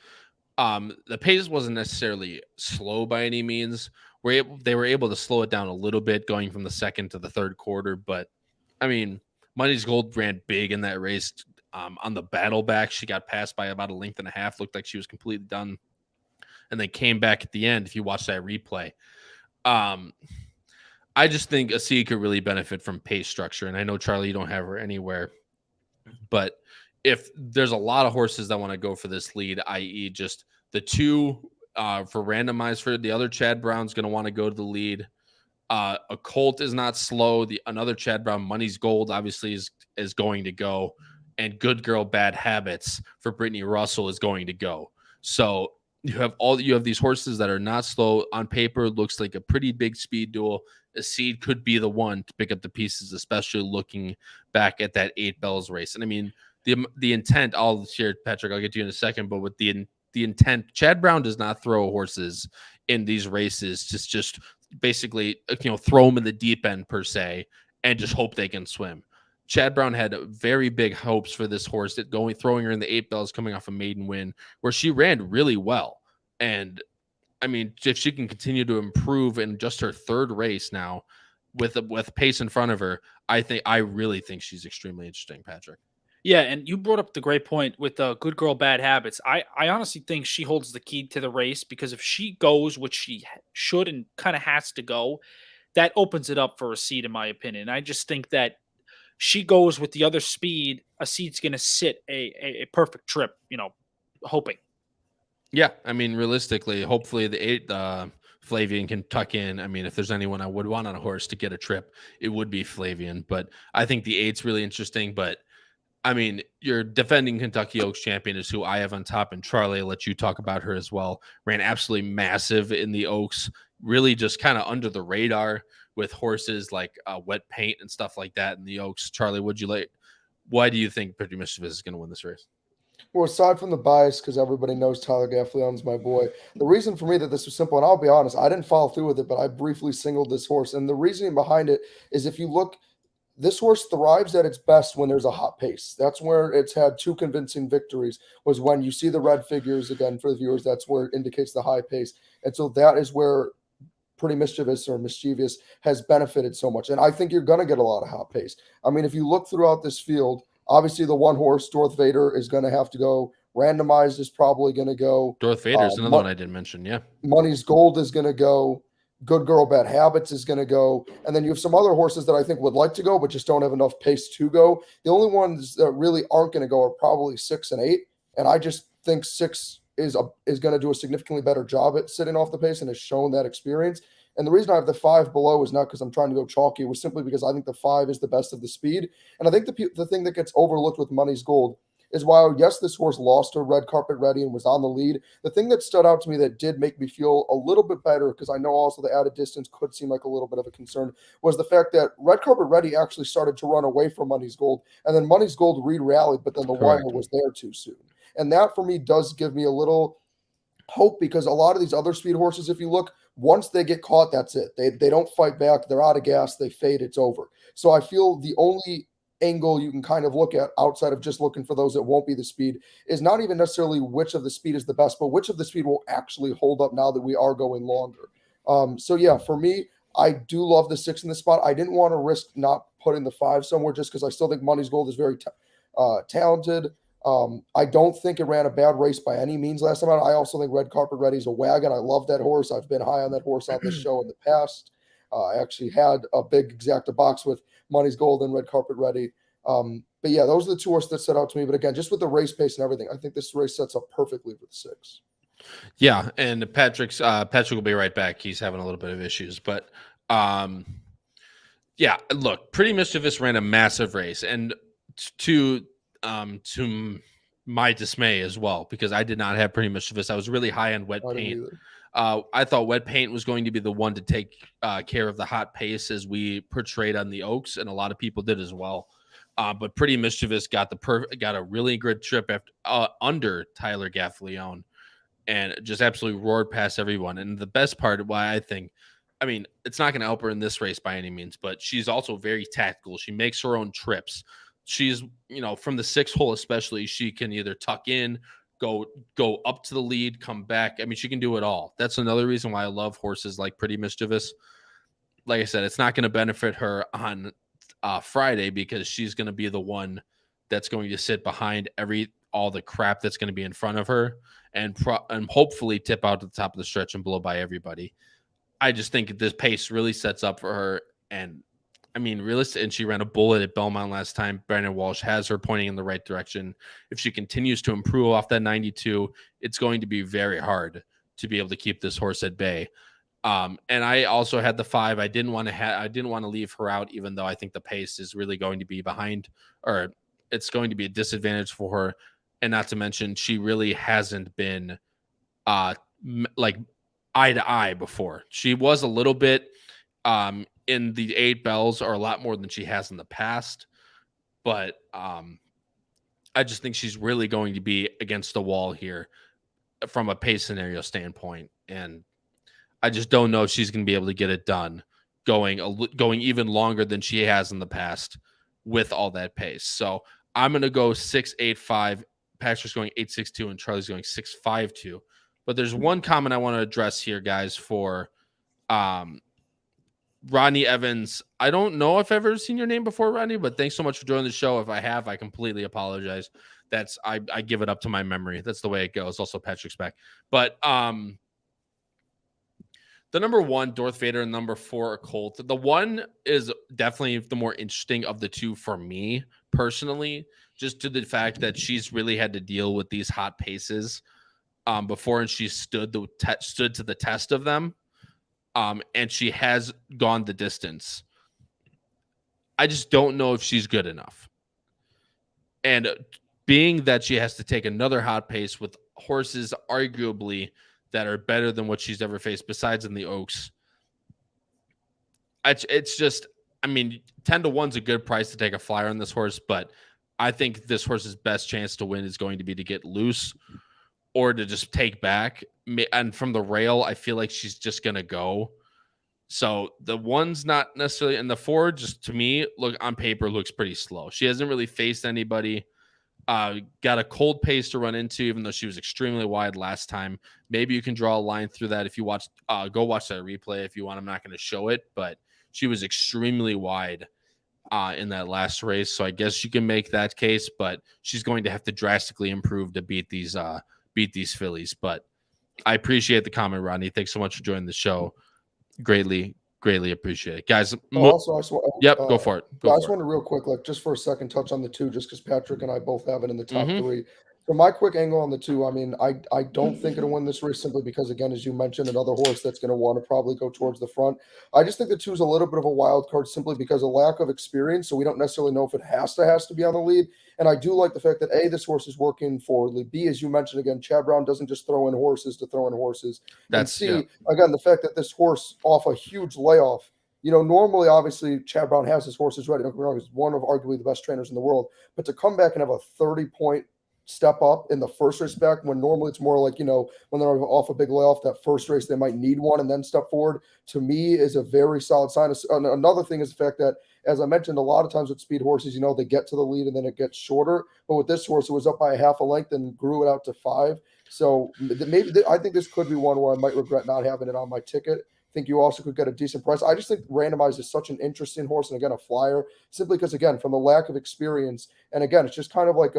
The pace wasn't necessarily slow by any means. They were able to slow it down a little bit going from the 2nd to the 3rd quarter. But, I mean, Money's Gold ran big in that race. On the battle back, she got passed by about 1.5 lengths. Looked like she was completely done. And then came back at the end, if you watch that replay. I just think Asi could really benefit from pace structure. And I know, Charlie, you don't have her anywhere. But if there's a lot of horses that want to go for this lead, i.e. just the 2 for randomized for the other Chad Brown's going to want to go to the lead. A Colt is not slow. Another Chad Brown, Money's Gold, obviously is going to go. And Good Girl, Bad Habits for Brittany Russell is going to go. So you have these horses that are not slow. On paper, it looks like a pretty big speed duel. A seed could be the one to pick up the pieces, especially looking back at that 8 bells race. And I mean, the intent, I'll share, Patrick, I'll get to you in a second, but with the intent, Chad Brown does not throw horses in these races, just basically, throw them in the deep end per se, and just hope they can swim. Chad Brown had very big hopes for this horse, throwing her in the 8 bells, coming off a maiden win where she ran really well. And I mean, if she can continue to improve in just her third race now with pace in front of her, I really think she's extremely interesting, Patrick.
Yeah, and you brought up the great point with the good girl, bad habits. I honestly think she holds the key to the race, because if she goes, which she should and kind of has to go, that opens it up for a seat, in my opinion. I just think that she goes with the other speed, a seat's going to sit a perfect trip, hoping.
Yeah, I mean, realistically, hopefully Flavian can tuck in. I mean, if there's anyone I would want on a horse to get a trip, it would be Flavian. But I think the 8's really interesting. But I mean, your defending Kentucky Oaks champion is who I have on top, and Charlie, I'll let you talk about her as well. Ran absolutely massive in the Oaks, really just kind of under the radar with horses like Wet Paint and stuff like that in the Oaks. Charlie, why do you think Pretty Mischievous is going to win this race?
Well, aside from the bias, because everybody knows Tyler Gaffleon's my boy, the reason for me that this was simple, and I'll be honest, I didn't follow through with it, but I briefly singled this horse. And the reasoning behind it is, if you look, this horse thrives at its best when there's a hot pace. That's where it's had 2 convincing victories, was when you see the red figures. Again, for the viewers, that's where it indicates the high pace. And so that is where Pretty Mischievous has benefited so much. And I think you're going to get a lot of hot pace. I mean, if you look throughout this field, obviously the one horse, Dorth Vader, is going to have to go. Randomized is probably going to go.
Dorth Vader is another one I didn't mention, yeah.
Money's Gold is going to go. Good Girl, Bad Habits is going to go. And then you have some other horses that I think would like to go, but just don't have enough pace to go. The only ones that really aren't going to go are probably 6 and 8. And I just think 6 is going to do a significantly better job at sitting off the pace and has shown that experience. And the reason I have the 5 below is not because I'm trying to go chalky. It was simply because I think the 5 is the best of the speed. And I think the thing that gets overlooked with Money's Gold is, while, yes, this horse lost her red carpet ready and was on the lead, the thing that stood out to me that did make me feel a little bit better, because I know also the added distance could seem like a little bit of a concern, was the fact that red carpet ready actually started to run away from Money's Gold. And then Money's Gold re-rallied, but then the wire was there too soon. And that, for me, does give me a little hope, because a lot of these other speed horses, if you look, once they get caught, that's it. They don't fight back. They're out of gas. They fade. It's over. So I feel the only angle you can kind of look at, outside of just looking for those that won't be the speed, is not even necessarily which of the speed is the best, but which of the speed will actually hold up now that we are going longer. So yeah, for me, I do love the 6 in the spot. I didn't want to risk not putting the 5 somewhere, just because I still think Money's Gold is very talented. I don't think it ran a bad race by any means last time out. I also think Red Carpet Ready is a wagon. I love that horse. I've been high on that horse on this show in the past. I actually had a big exacta box with Money's Gold and Red Carpet Ready. But yeah, those are the 2 horses that set out to me. But again, just with the race pace and everything, I think this race sets up perfectly for the 6.
Yeah, and Patrick will be right back. He's having a little bit of issues, but yeah, look, Pretty Mischievous ran a massive race, and to my dismay as well, because I did not have Pretty Mischievous. I was really high on Wet Paint. I thought Wet Paint was going to be the one to take care of the hot pace, as we portrayed on the Oaks, and a lot of people did as well. But Pretty Mischievous got a really good trip under Tyler Gaffleon, and just absolutely roared past everyone. And the best part, why I mean, it's not going to help her in this race by any means, but she's also very tactical. She makes her own trips. She's, from the 6th hole especially, she can either tuck in, go up to the lead, come back. I mean, she can do it all. That's another reason why I love horses like Pretty Mischievous. Like I said, it's not going to benefit her on Friday, because she's going to be the one that's going to sit behind all the crap that's going to be in front of her, and hopefully tip out to the top of the stretch and blow by everybody. I just think this pace really sets up for her. And I mean, realistic, and she ran a bullet at Belmont last time. Brandon Walsh has her pointing in the right direction. If she continues to improve off that 92, it's going to be very hard to be able to keep this horse at bay. And I also had the 5. I didn't want to leave her out, even though I think the pace is really going to be behind, or it's going to be a disadvantage for her. And not to mention, she really hasn't been like eye to eye before. She was a little bit in the 8 bells, or a lot more than she has in the past. But I just think she's really going to be against the wall here from a pace scenario standpoint. And I just don't know if she's going to be able to get it done going even longer than she has in the past with all that pace. So I'm going to go 6-8-5. Patrick's going 8-6-2, and Charlie's going 6-5-2. But there's one comment I want to address here, guys, for Rodney Evans. I don't know if I've ever seen your name before, Rodney, but thanks so much for joining the show. If I have, I completely apologize. I give it up to my memory. That's the way it goes. Also, Patrick's back. But the number 1, Darth Vader, and number 4, Colt. The 1 is definitely the more interesting of the 2 for me personally, just to the fact that she's really had to deal with these hot paces before, and she stood to the test of them. And she has gone the distance. I just don't know if she's good enough. And being that she has to take another hot pace with horses arguably that are better than what she's ever faced besides in the Oaks, it's just, I mean, 10-1 is a good price to take a flyer on this horse, but I think this horse's best chance to win is going to be to get loose or to just take back. And from the rail, I feel like she's just going to go. So the 1's not necessarily, and the 4 just to me, look on paper, looks pretty slow. She hasn't really faced anybody. Got a cold pace to run into, even though she was extremely wide last time. Maybe you can draw a line through that if you watch. Go watch that replay if you want. I'm not going to show it, but she was extremely wide in that last race. So I guess you can make that case, but she's going to have to drastically improve to beat these fillies. But I appreciate the comment, Rodney. Thanks so much for joining the show. Greatly appreciate it, guys.
Also,
go for it.
I just want to real quick, like just for a second, touch on the 2, just because Patrick and I both have it in the top 3. So my quick angle on the 2, I mean, I don't think it'll win this race simply because, again, as you mentioned, another horse that's going to want to probably go towards the front. I just think the 2 is a little bit of a wild card simply because of lack of experience. So we don't necessarily know if it has to be on the lead. And I do like the fact that A, this horse is working forwardly. B, as you mentioned again, Chad Brown doesn't just throw in horses to throw in horses. And C, again, the fact that this horse off a huge layoff, you know, normally, obviously, Chad Brown has his horses ready. Don't get me wrong, he's one of arguably the best trainers in the world. But to come back and have a 30-point step up in the first race back, when normally it's more like, you know, when they're off a big layoff, that first race they might need one and then step forward, to me is a very solid sign. Another thing is the fact that, as I mentioned, a lot of times with speed horses, you know, they get to the lead and then it gets shorter. But with this horse, it was up by a half a length and grew it out to 5. So maybe I think this could be one where I might regret not having it on my ticket. I think you also could get a decent price. I just think Randomized is such an interesting horse, and again, a flyer, simply because, again, from the lack of experience, and again, it's just kind of like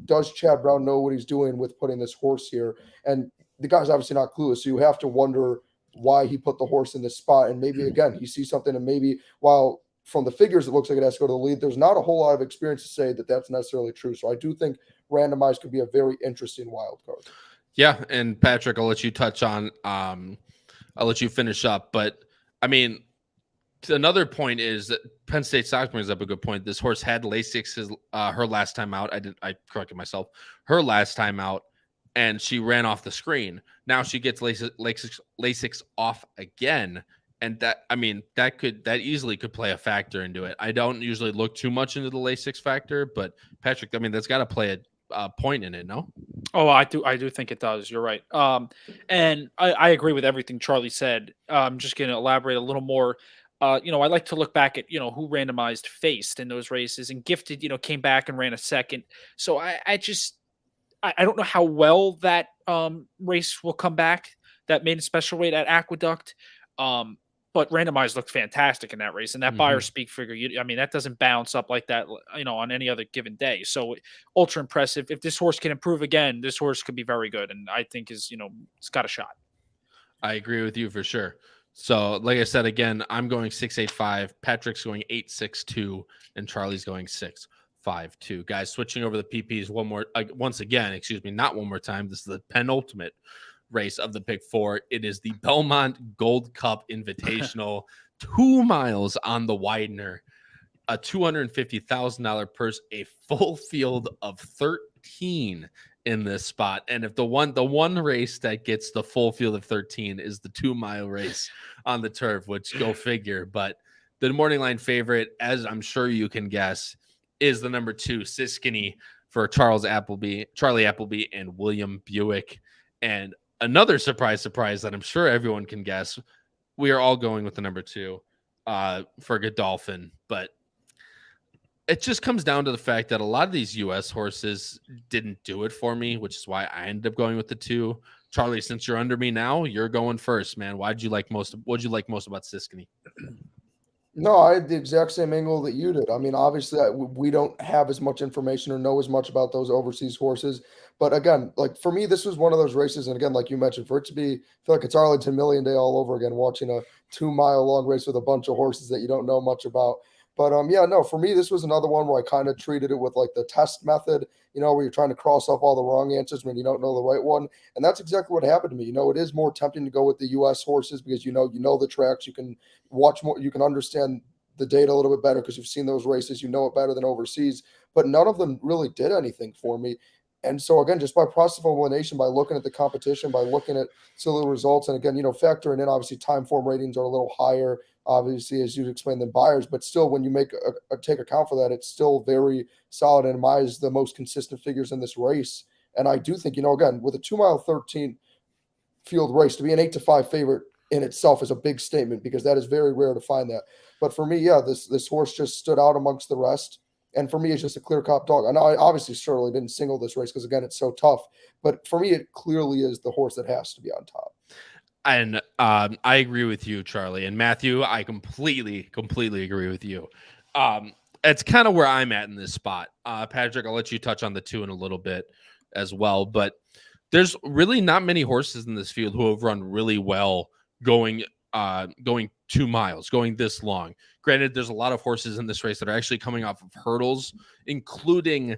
does Chad Brown know what he's doing with putting this horse here? And the guy's obviously not clueless, so you have to wonder why he put the horse in this spot. And maybe, again, he sees something, and maybe while from the figures it looks like it has to go to the lead, there's not a whole lot of experience to say that that's necessarily true. So I do think Randomized could be a very interesting wild card.
Yeah, and Patrick, I'll let you touch on I'll let you finish up. But, I mean, another point is that Penn State Stocks brings up a good point. This horse had Lasix her last time out. I corrected myself. Her last time out, and she ran off the screen. Now she gets Lasix off again. And that easily could play a factor into it. I don't usually look too much into the Lasix factor, but Patrick, I mean, that's got to play a point in it, no?
Oh, I do think it does. You're right. And I agree with everything Charlie said. I'm just going to elaborate a little more. I like to look back at, who Randomized faced in those races, and Gifted, came back and ran a second. So I don't know how well that race will come back, that maiden special weight at Aqueduct. But Randomized looked fantastic in that race, and that buyer speak figure, that doesn't bounce up like that, on any other given day. So ultra impressive. If this horse can improve again, this horse could be very good, and I think it's got a shot.
I agree with you for sure. So, like I said, again, I'm going 6.85. Patrick's going 8.62, and Charlie's going 6.52. Guys, switching over the PPs once again, not one more time. This is the penultimate race of the Pick4. It is the Belmont Gold Cup Invitational, 2 miles on the Widener, a $250,000 purse, a full field of 13 in this spot. And if the one race that gets the full field of 13 is the 2-mile race on the turf, which go figure. But the morning line favorite, as I'm sure you can guess, is the number 2 Siskiny for Charlie Appleby and William Buick. And another surprise that I'm sure everyone can guess, we are all going with the number 2 for Godolphin. But it just comes down to the fact that a lot of these U.S. horses didn't do it for me, which is why I ended up going with the 2. Charlie, since you're under me now, you're going first, man. What'd you like most about Siskany?
No, I had the exact same angle that you did. I mean, obviously, we don't have as much information or know as much about those overseas horses. But again, like for me, this was one of those races. And again, like you mentioned, for it to be, I feel like it's Arlington Million Day all over again, watching a 2-mile long race with a bunch of horses that you don't know much about. But yeah, no, for me, this was another one where I kind of treated it with like the test method, where you're trying to cross off all the wrong answers when you don't know the right one. And that's exactly what happened to me. It is more tempting to go with the U.S. horses because you know the tracks, you can watch more, you can understand the data a little bit better because you've seen those races, you know it better than overseas. But none of them really did anything for me. And so again, just by process of elimination, by looking at the competition, by looking at some of the results, and again, factoring in obviously time form ratings are a little higher, obviously as you'd explained than buyers, but still when you make take account for that, it's still very solid and in my eyes the most consistent figures in this race. And I do think, again, with a 2-mile 13 field race, to be an 8-5 favorite in itself is a big statement because that is very rare to find that. But for me, yeah, this horse just stood out amongst the rest. And for me, it's just a clear-cut dog. I know I obviously certainly didn't single this race because, again, it's so tough. But for me, it clearly is the horse that has to be on top.
And I agree with you, Charlie. And Matthew, I completely agree with you. It's kind of where I'm at in this spot. Patrick, I'll let you touch on the 2 in a little bit as well. But there's really not many horses in this field who have run really well going 2 miles, going this long. Granted, there's a lot of horses in this race that are actually coming off of hurdles, including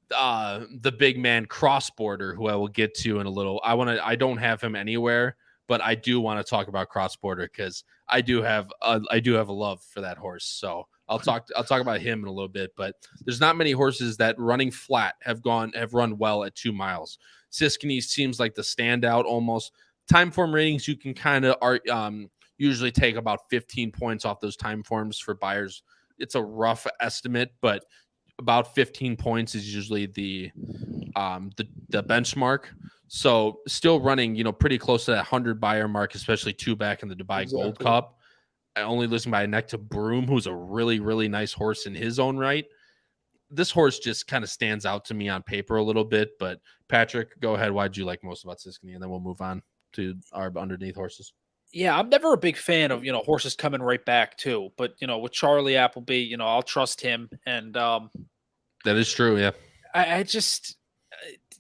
the big man Cross Border, who I will get to in a little. I don't have him anywhere, but I do want to talk about Cross Border because I do have a love for that horse. So I'll talk about him in a little bit. But there's not many horses that running flat have run well at 2 miles. Siskany seems like the standout almost. Time form ratings, you can kind of usually take about 15 points off those time forms for buyers. It's a rough estimate, but about 15 points is usually the benchmark. So still running, pretty close to that 100 buyer mark, especially 2 back in the Dubai Gold Cup. Only losing by a neck to Broom, who's a really, really nice horse in his own right. This horse just kind of stands out to me on paper a little bit. But Patrick, go ahead. Why'd you like most about Siskany? And then we'll move on to our underneath horses.
Yeah, I'm never a big fan of, horses coming right back too. But, with Charlie Appleby, I'll trust him. And
that is true. Yeah.
I just,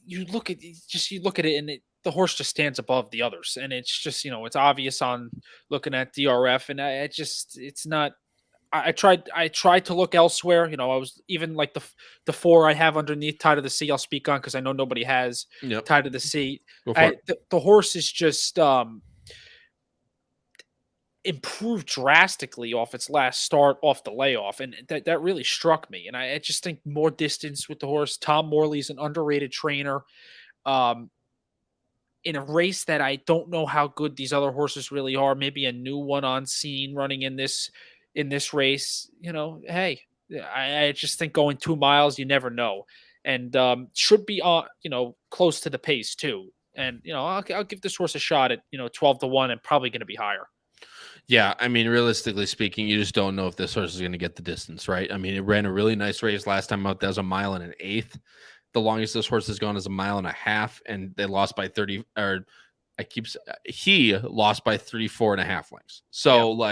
you look at it and the horse just stands above the others. And it's just, it's obvious on looking at DRF. And it's not, I tried to look elsewhere. I was even like the 4 I have underneath Tide of the Sea I'll speak on because I know nobody has Tide of the Sea. The horse is just improved drastically off its last start off the layoff, and that really struck me. And I just think more distance with the horse. Tom Morley's an underrated trainer. In a race that I don't know how good these other horses really are, maybe a new one on scene running in this race, hey, I just think going 2 miles, you never know. And should be close to the pace too. And, I'll give this horse a shot at, 12-1 and probably going to be higher.
Yeah, I mean, realistically speaking, you just don't know if this horse is going to get the distance, right? I mean, it ran a really nice race last time out. That was 1 mile and 1/8. The longest this horse has gone is 1.5 miles, and they lost by 30. Or he lost by 34.5 lengths. So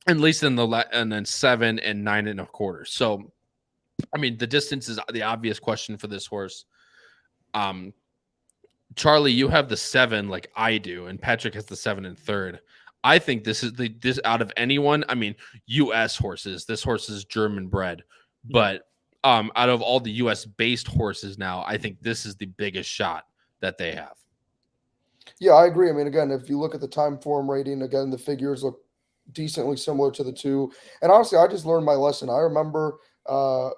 at least and then 7 and 9.25. So, I mean, the distance is the obvious question for this horse. Charlie, you have the 7 like I do, and Patrick has the 7 and 3rd. I think this is this out of anyone. I mean, U.S. horses. This horse is German bred, but out of all the U.S. based horses now, I think this is the biggest shot that they have.
Yeah, I agree. I mean, again, if you look at the time form rating, again, the figures look decently similar to the 2. And honestly, I just learned my lesson. I remember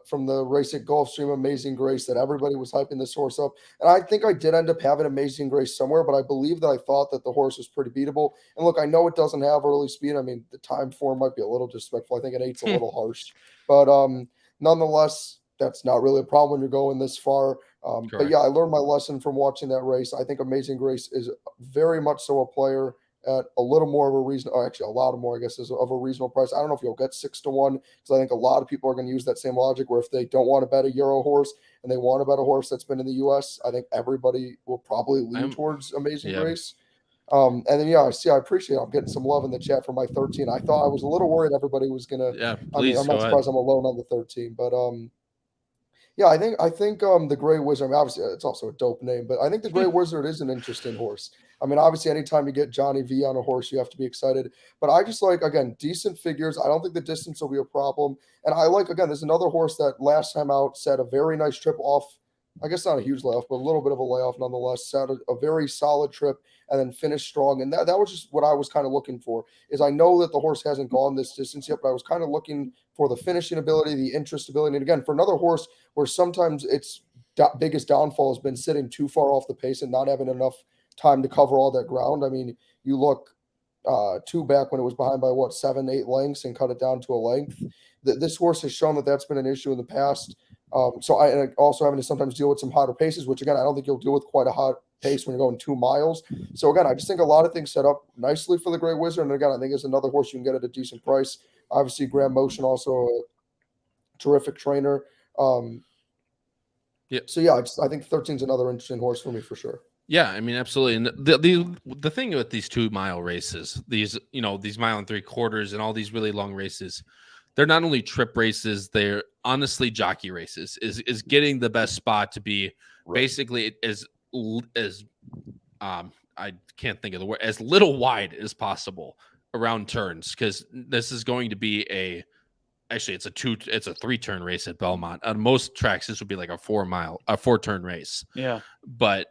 from the race at Gulfstream, Amazing Grace, that everybody was hyping this horse up. And I think I did end up having Amazing Grace somewhere, but I believe that I thought that the horse was pretty beatable. And look, I know it doesn't have early speed. I mean, the time form might be a little disrespectful. I think an 8's a little harsh. But nonetheless, that's not really a problem when you're going this far. But yeah, I learned my lesson from watching that race. I think Amazing Grace is very much so a player. at a little more of a reason, or actually a lot more, I guess, is of a reasonable price. I don't know if you'll get 6-1 because I think a lot of people are going to use that same logic where if they don't want to bet a Euro horse and they want to bet a horse that's been in the U.S., I think everybody will probably lean towards Amazing Grace. And then, I appreciate it. I'm getting some love in the chat for my 13. I thought I was a little worried everybody was going to.
Yeah, please,
I'm not surprised I'm alone on the 13, but I think the Gray Wizard, I mean, obviously it's also a dope name, but I think the Gray Wizard is an interesting horse. I mean, obviously anytime you get Johnny V on a horse, you have to be excited, but I just like, again, decent figures. I don't think the distance will be a problem. And I like, again, there's another horse that last time out set a very nice trip off. I guess not a huge layoff, but a little bit of a layoff nonetheless, set a very solid trip and then finished strong. And that was just what I was kind of looking for, is I know that the horse hasn't gone this distance yet, but I was kind of looking for the finishing ability, the interest ability. And again, for another horse where sometimes its biggest downfall has been sitting too far off the pace and not having enough time to cover all that ground. I mean, you look two back when it was behind by 7-8 lengths and cut it down to a length. This horse has shown that that's been an issue in the past. So I also having to sometimes deal with some hotter paces, which again, I don't think you'll deal with quite a hot pace when you're going 2 miles. So again, I just think a lot of things set up nicely for the Gray Wizard. And again, I think it's another horse you can get at a decent price. Obviously, Graham Motion, also a terrific trainer. So I think 13 is another interesting horse for me for sure.
Yeah, I mean, absolutely. And the thing with these 2 mile races, these 1.75 miles and all these really long races, they're not only trip races, they're honestly jockey races. Is getting the best spot to be basically as I can't think of the word, as little wide as possible around turns, because this is going to be it's a 3-turn race at Belmont. On most tracks, this would be like a 4-turn race.
Yeah,
but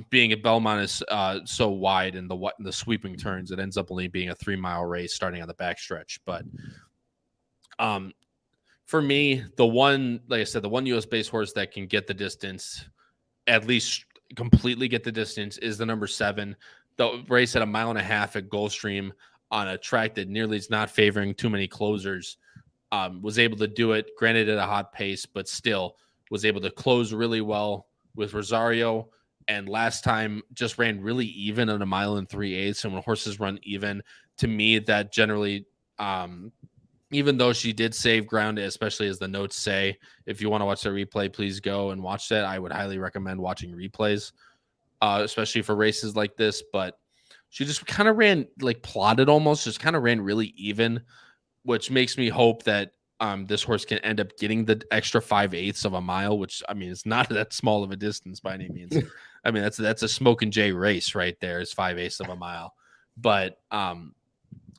being at Belmont is so wide in the sweeping turns, it ends up only being a 3-mile race starting on the backstretch. But for me, the one U.S. based horse that can get the distance, at least completely get the distance, is the number 7. The race at 1.5 miles at Gulfstream on a track that nearly is not favoring too many closers. Was able to do it, granted at a hot pace, but still was able to close really well with Rosario. And last time just ran really even at 1 mile and 3/8. And when horses run even, to me, that generally, even though she did save ground, especially as the notes say, if you want to watch the replay, please go and watch that. I would highly recommend watching replays, especially for races like this. But she just kind of ran plotted almost, just kind of ran really even, which makes me hope that this horse can end up getting the extra 5/8 of a mile, which, I mean, it's not that small of a distance by any means. I mean, that's a Smoke and Jay race right there, is 5/8 of a mile. But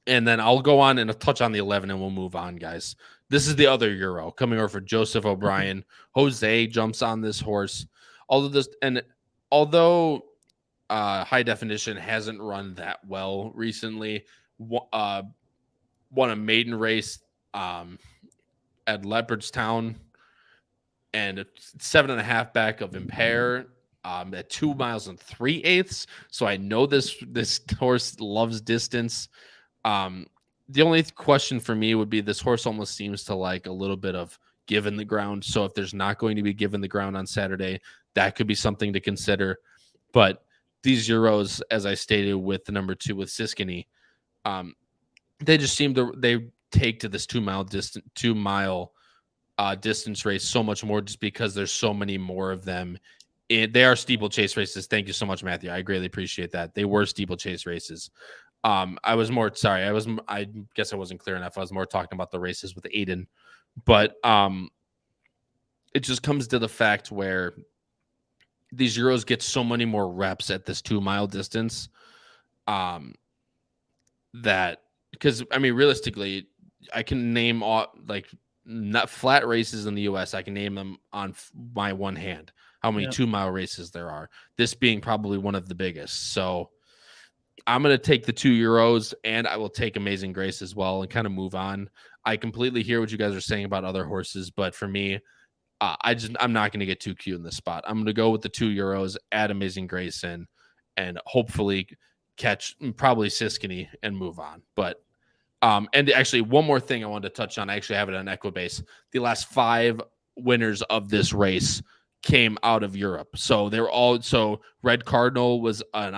and then I'll go on and I'll touch on the 11 and we'll move on, guys. This is the other Euro coming over for Joseph O'Brien. Jose jumps on this horse. Although High Definition hasn't run that well recently, won a maiden race at Leopardstown and a 7.5 back of Impair at 2 miles and 3/8. So I know this horse loves distance. The only question for me would be, this horse almost seems to like a little bit of given the ground. So if there's not going to be given the ground on Saturday, that could be something to consider. But these Euros, as I stated with the number 2 with Siskiny, they just seem they take to this 2 mile distance race so much more, just because there's so many more of them. They are steeplechase races. Thank you so much, Matthew. I greatly appreciate that. They were steeplechase races. I guess I wasn't clear enough. I was more talking about the races with Aiden, but it just comes to the fact where these Euros get so many more reps at this 2 mile distance. That, because I mean, realistically, I can name all not flat races in the US. I can name them on my one hand, how many 2 mile races there are, this being probably one of the biggest. So I'm going to take the 2 Euros, and I will take Amazing Grace as well and kind of move on. I completely hear what you guys are saying about other horses, but for me, I'm not going to get too cute in this spot. I'm going to go with the 2 Euros, add Amazing Grace in, and hopefully catch probably Siskiny and move on. But and actually, one more thing I wanted to touch on. I actually have it on Equibase. The last 5 winners of this race came out of Europe. So they're all Red Cardinal was an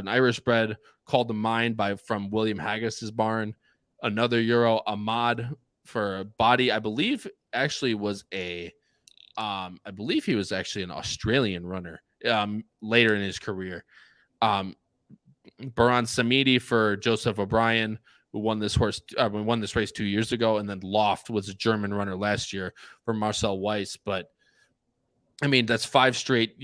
Irish bred called to mind from William Haggis's barn. Another Euro, Ahmad for body, I believe he was an Australian runner later in his career. Baron Samedi for Joseph O'Brien, who won this race 2 years ago, and then Loft was a German runner last year for Marcel Weiss. But I mean, that's five straight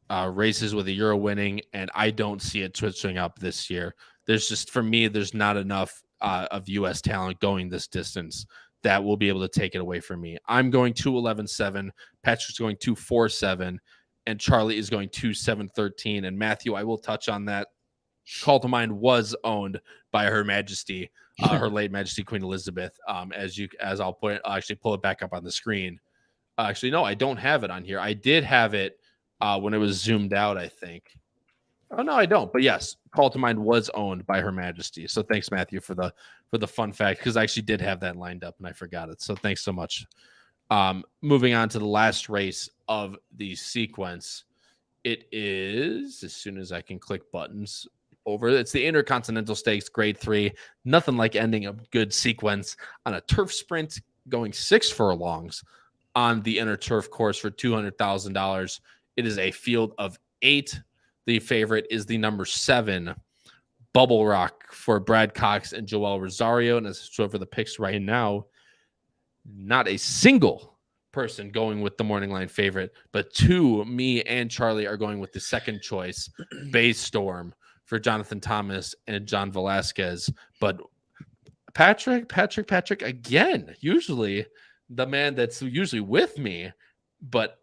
races with a Euro winning, and I don't see it switching up this year. There's not enough of U.S. talent going this distance that will be able to take it away from me. I'm going 2:11.7. Patrick's going 2:4.7. And Charlie is going 2:7.13. And Matthew, I will touch on that. Call to Mind was owned by Her Majesty, Her late Majesty Queen Elizabeth. As I'll actually pull it back up on the screen. Actually, no, I don't have it on here. I did have it when it was zoomed out, I think. Oh no, I don't. But yes, Call to Mind was owned by Her Majesty. So thanks, Matthew, for the fun fact, because I actually did have that lined up and I forgot it. So thanks so much. Moving on to the last race of the sequence. It is, as soon as I can click buttons over, it's the Intercontinental Stakes Grade 3. Nothing like ending a good sequence on a turf sprint, going 6 furlongs on the inner turf course for $200,000. It is a field of 8. The favorite is the number 7, Bubble Rock, for Brad Cox and Joel Rosario. And as so for the picks right now, not a single person going with the morning line favorite, but me and Charlie are going with the second choice, Bay Storm, for Jonathan Thomas and John Velasquez. But Patrick again, usually the man that's usually with me, but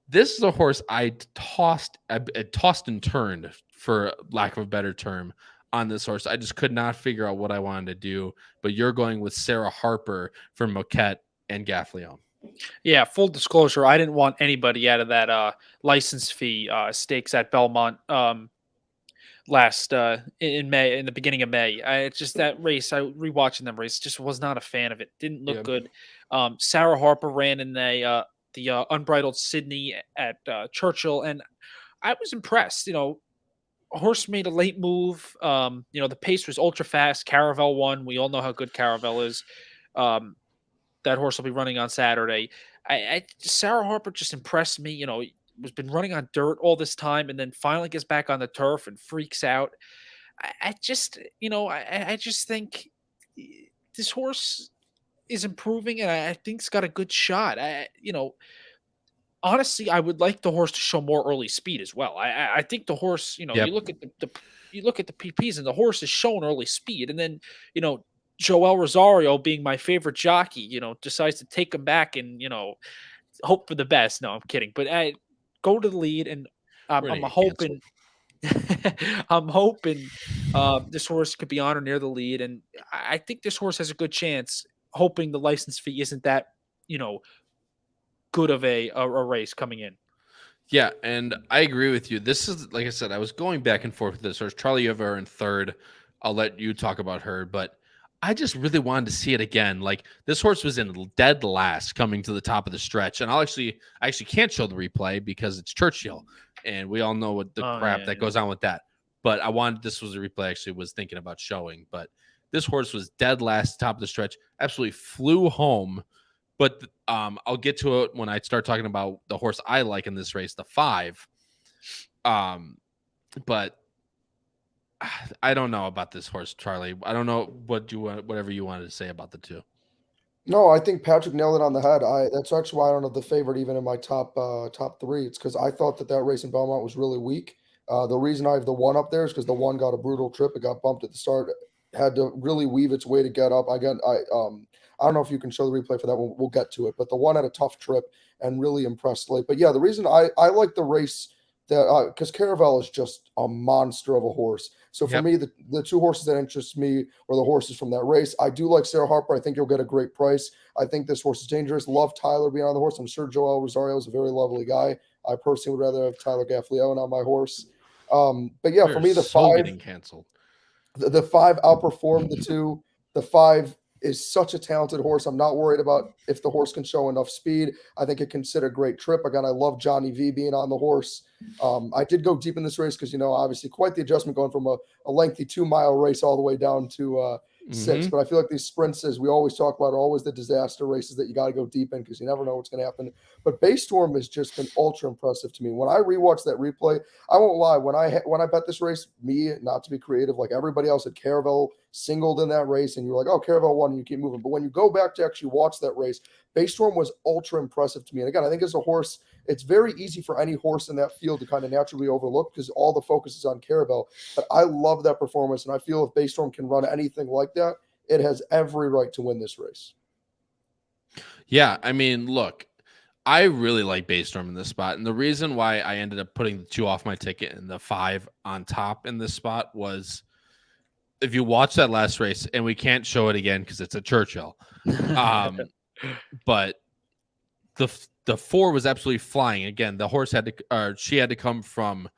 this is a horse I tossed and turned, for lack of a better term, on this horse. I just could not figure out what I wanted to do. But you're going with Sarah Harper for Moquette and Gaffleon.
Yeah, full disclosure, I didn't want anybody out of that license fee stakes at Belmont last in May, in the beginning of May. It's just that race, I rewatching that race, just was not a fan of it. Didn't look good. Sarah Harper ran in the Unbridled Sydney at Churchill, and I was impressed. Horse made a late move. The pace was ultra fast. Caravel won. We all know how good Caravel is. That horse will be running on Saturday. Sarah Harper just impressed me. Has been running on dirt all this time, and then finally gets back on the turf and freaks out. I just think this horse is improving, and I think it's got a good shot. Honestly, I would like the horse to show more early speed as well. I think the horse, you look at the PPs, and the horse has shown early speed, and then Joel Rosario, being my favorite jockey, decides to take him back and hope for the best. No, I'm kidding, but I go to the lead, and I'm hoping. I'm hoping this horse could be on or near the lead, and I think this horse has a good chance. Hoping the license fee isn't that good of a race coming in.
Yeah, and I agree with you. This is, like I said, I was going back and forth with this horse. Charlie, you have her in third. I'll let you talk about her, but I just really wanted to see it again. Like, this horse was in dead last coming to the top of the stretch, and I actually can't show the replay because it's Churchill, and we all know what the crap that goes on with that. But this was a replay I actually was thinking about showing, but this horse was dead last, top of the stretch, absolutely flew home. But I'll get to it when I start talking about the horse I like in this race, the 5. But I don't know about this horse, Charlie. I don't know whatever you wanted to say about the 2.
No, I think Patrick nailed it on the head. That's actually why I don't have the favorite even in my top 3. It's because I thought that race in Belmont was really weak. The reason I have the 1 up there is because the 1 got a brutal trip. It got bumped at the start, had to really weave its way to get up. I don't know if you can show the replay for that one. We'll get to it. But the 1 had a tough trip and really impressed late. But yeah, the reason I like the race because Caravel is just a monster of a horse. So for me, the 2 horses that interest me are the horses from that race. I do like Sarah Harper. I think you'll get a great price. I think this horse is dangerous. Love Tyler being on the horse. I'm sure Joel Rosario is a very lovely guy. I personally would rather have Tyler Gaffleon on my horse. But yeah, for me, the 5
getting canceled.
The 5 outperformed the 2. The 5 is such a talented horse. I'm not worried about if the horse can show enough speed. I think it can sit a great trip. Again, I love Johnny V being on the horse. I did go deep in this race because, obviously quite the adjustment going from a lengthy 2-mile race all the way down to 6. But I feel like these sprints, as we always talk about, are always the disaster races that you got to go deep in because you never know what's going to happen. But Baystorm has just been ultra impressive to me. When I rewatched that replay, I won't lie. When I bet this race, me, not to be creative, like everybody else, had Caravel singled in that race, and you're like, oh, Caravel won, and you keep moving. But when you go back to actually watch that race, Baystorm was ultra impressive to me. And again, I think as a horse, it's very easy for any horse in that field to kind of naturally overlook because all the focus is on Caravel. But I love that performance, and I feel if Baystorm can run anything like that, it has every right to win this race.
Yeah, I mean, look, I really like Baystorm in this spot. And the reason why I ended up putting the 2 off my ticket and the 5 on top in this spot was if you watch that last race, and we can't show it again because it's a Churchill, but the 4 was absolutely flying. Again, the horse she had to come from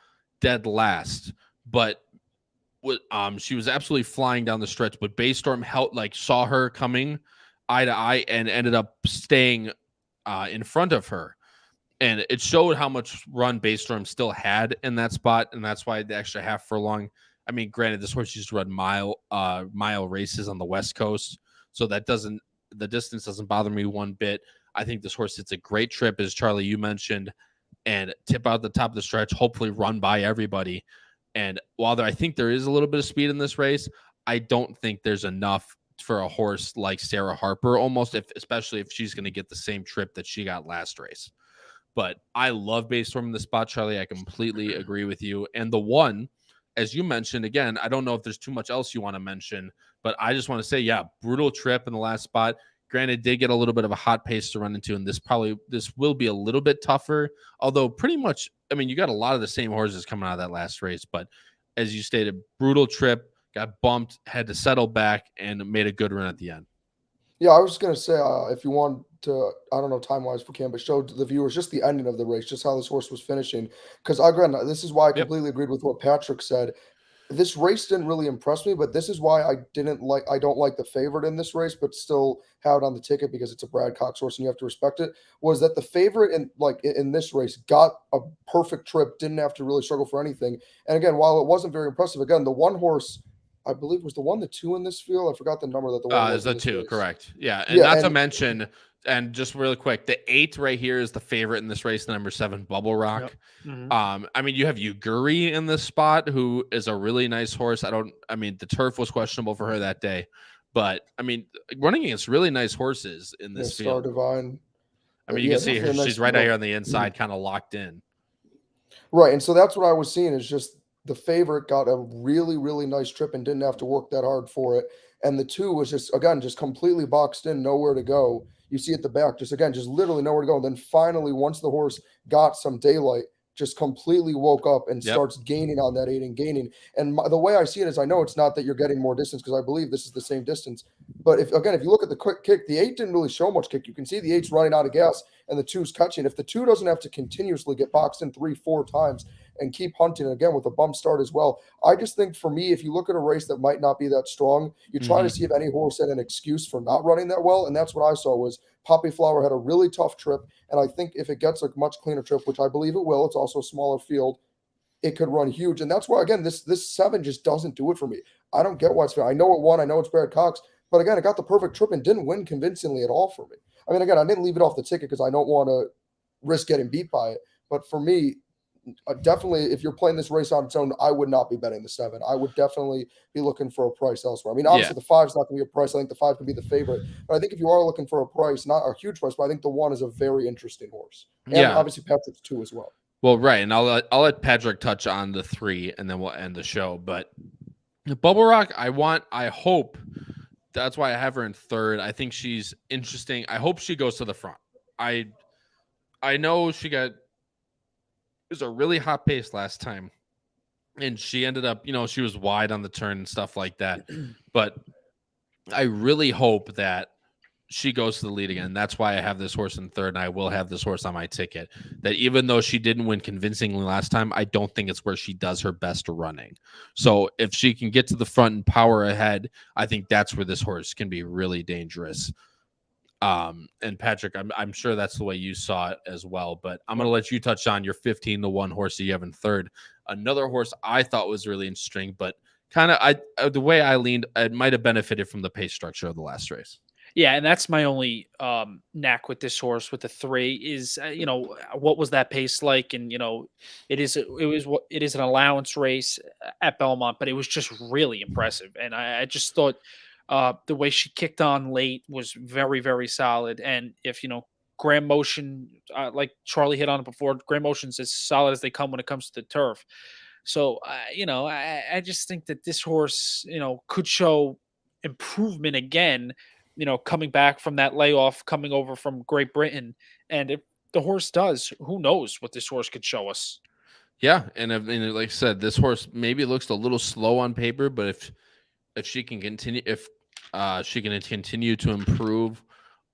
dead last, but she was absolutely flying down the stretch. But Baystorm saw her coming eye to eye and ended up staying in front of her. And it showed how much run Baystorm still had in that spot, and that's why the extra half furlong. I mean, granted, this horse used to run mile races on the West Coast, so the distance doesn't bother me one bit. I think this horse hits a great trip, as Charlie, you mentioned, and tip out the top of the stretch, hopefully run by everybody. And while I think there is a little bit of speed in this race, I don't think there's enough for a horse like Sarah Harper, especially if she's going to get the same trip that she got last race. But I love Baystorm in the spot, Charlie. I completely agree with you. And the 1, as you mentioned, again, I don't know if there's too much else you want to mention, but I just want to say, yeah, brutal trip in the last spot. Granted, did get a little bit of a hot pace to run into, and this will be a little bit tougher. Although pretty much, I mean, you got a lot of the same horses coming out of that last race, but as you stated, brutal trip, got bumped, had to settle back, and made a good run at the end.
Yeah, I was just going to say, if you want to, I don't know time-wise if we can, but show the viewers just the ending of the race, just how this horse was finishing. Because, again, this is why I completely agreed with what Patrick said. This race didn't really impress me, but this is why I don't like the favorite in this race, but still have it on the ticket because it's a Brad Cox horse and you have to respect it, was that the favorite in this race got a perfect trip, didn't have to really struggle for anything. And again, while it wasn't very impressive, again, the 1 horse, I believe, was the 1, the 2 in this field. I forgot the number that the 1 was.
Is the 2, correct. Yeah. And to mention, and just really quick, the 8 right here is the favorite in this race, the number 7, Bubble Rock.
Yep. Mm-hmm.
I mean, you have Uguri in this spot, who is a really nice horse. The turf was questionable for her that day, but I mean, running against really nice horses in this field.
Star Divine.
I mean, you can see her. She's right out here on the inside, kind of locked in.
Right. And so that's what I was seeing is just the favorite got a really, really nice trip and didn't have to work that hard for it. And the 2 was just completely boxed in, nowhere to go. You see at the back, just literally nowhere to go. And then finally, once the horse got some daylight, just completely woke up and starts gaining on that 8 and gaining. And the way I see it is, I know it's not that you're getting more distance because I believe this is the same distance. But if you look at the quick kick, the 8 didn't really show much kick. You can see the 8's running out of gas and the 2's catching. If the 2 doesn't have to continuously get boxed in 3-4 times and keep hunting, again with a bump start as well, I just think for me, if you look at a race that might not be that strong, you try to see if any horse had an excuse for not running that well. And that's what I saw was Poppy Flower had a really tough trip. And I think if it gets a much cleaner trip, which I believe it will, it's also a smaller field, it could run huge. And that's why, again, this 7 just doesn't do it for me. I don't get why it's fair. I know it won. I know it's Brad Cox. But again, it got the perfect trip and didn't win convincingly at all for me. I mean, again, I didn't leave it off the ticket because I don't want to risk getting beat by it. But for me, definitely, if you're playing this race on its own, I would not be betting the 7. I would definitely be looking for a price elsewhere. I mean, obviously the 5's not going to be a price. I think the 5 can be the favorite. But I think if you are looking for a price, not a huge price, but I think the 1 is a very interesting horse. And obviously Patrick's 2 as well.
Well, right. And I'll let Patrick touch on the 3 and then we'll end the show. But Bubble Rock, I hope that's why I have her in 3rd. I think she's interesting. I hope she goes to the front. I know it was a really hot pace last time, and she ended up, she was wide on the turn and stuff like that. But I really hope that she goes to the lead again. That's why I have this horse in third, and I will have this horse on my ticket. That even though she didn't win convincingly last time, I don't think it's where she does her best running. So if she can get to the front and power ahead, I think that's where this horse can be really dangerous. And Patrick, I'm sure that's the way you saw it as well, but I'm going to let you touch on your 15-1 horse that you have in third. Another horse I thought was really interesting, but kind of the way I leaned, it might have benefited from the pace structure of the last race.
Yeah, and that's my only knack with this horse with the 3 is what was that pace like, and it is an allowance race at Belmont, but it was just really impressive, and I just thought the way she kicked on late was very, very solid, and if Grand Motion, like Charlie hit on it before, Grand Motion's as solid as they come when it comes to the turf. So I just think that this horse could show improvement again, coming back from that layoff, coming over from Great Britain. And if the horse does, who knows what this horse could show us.
Yeah. And I mean, like I said, this horse maybe looks a little slow on paper, but if she can continue, she can continue to improve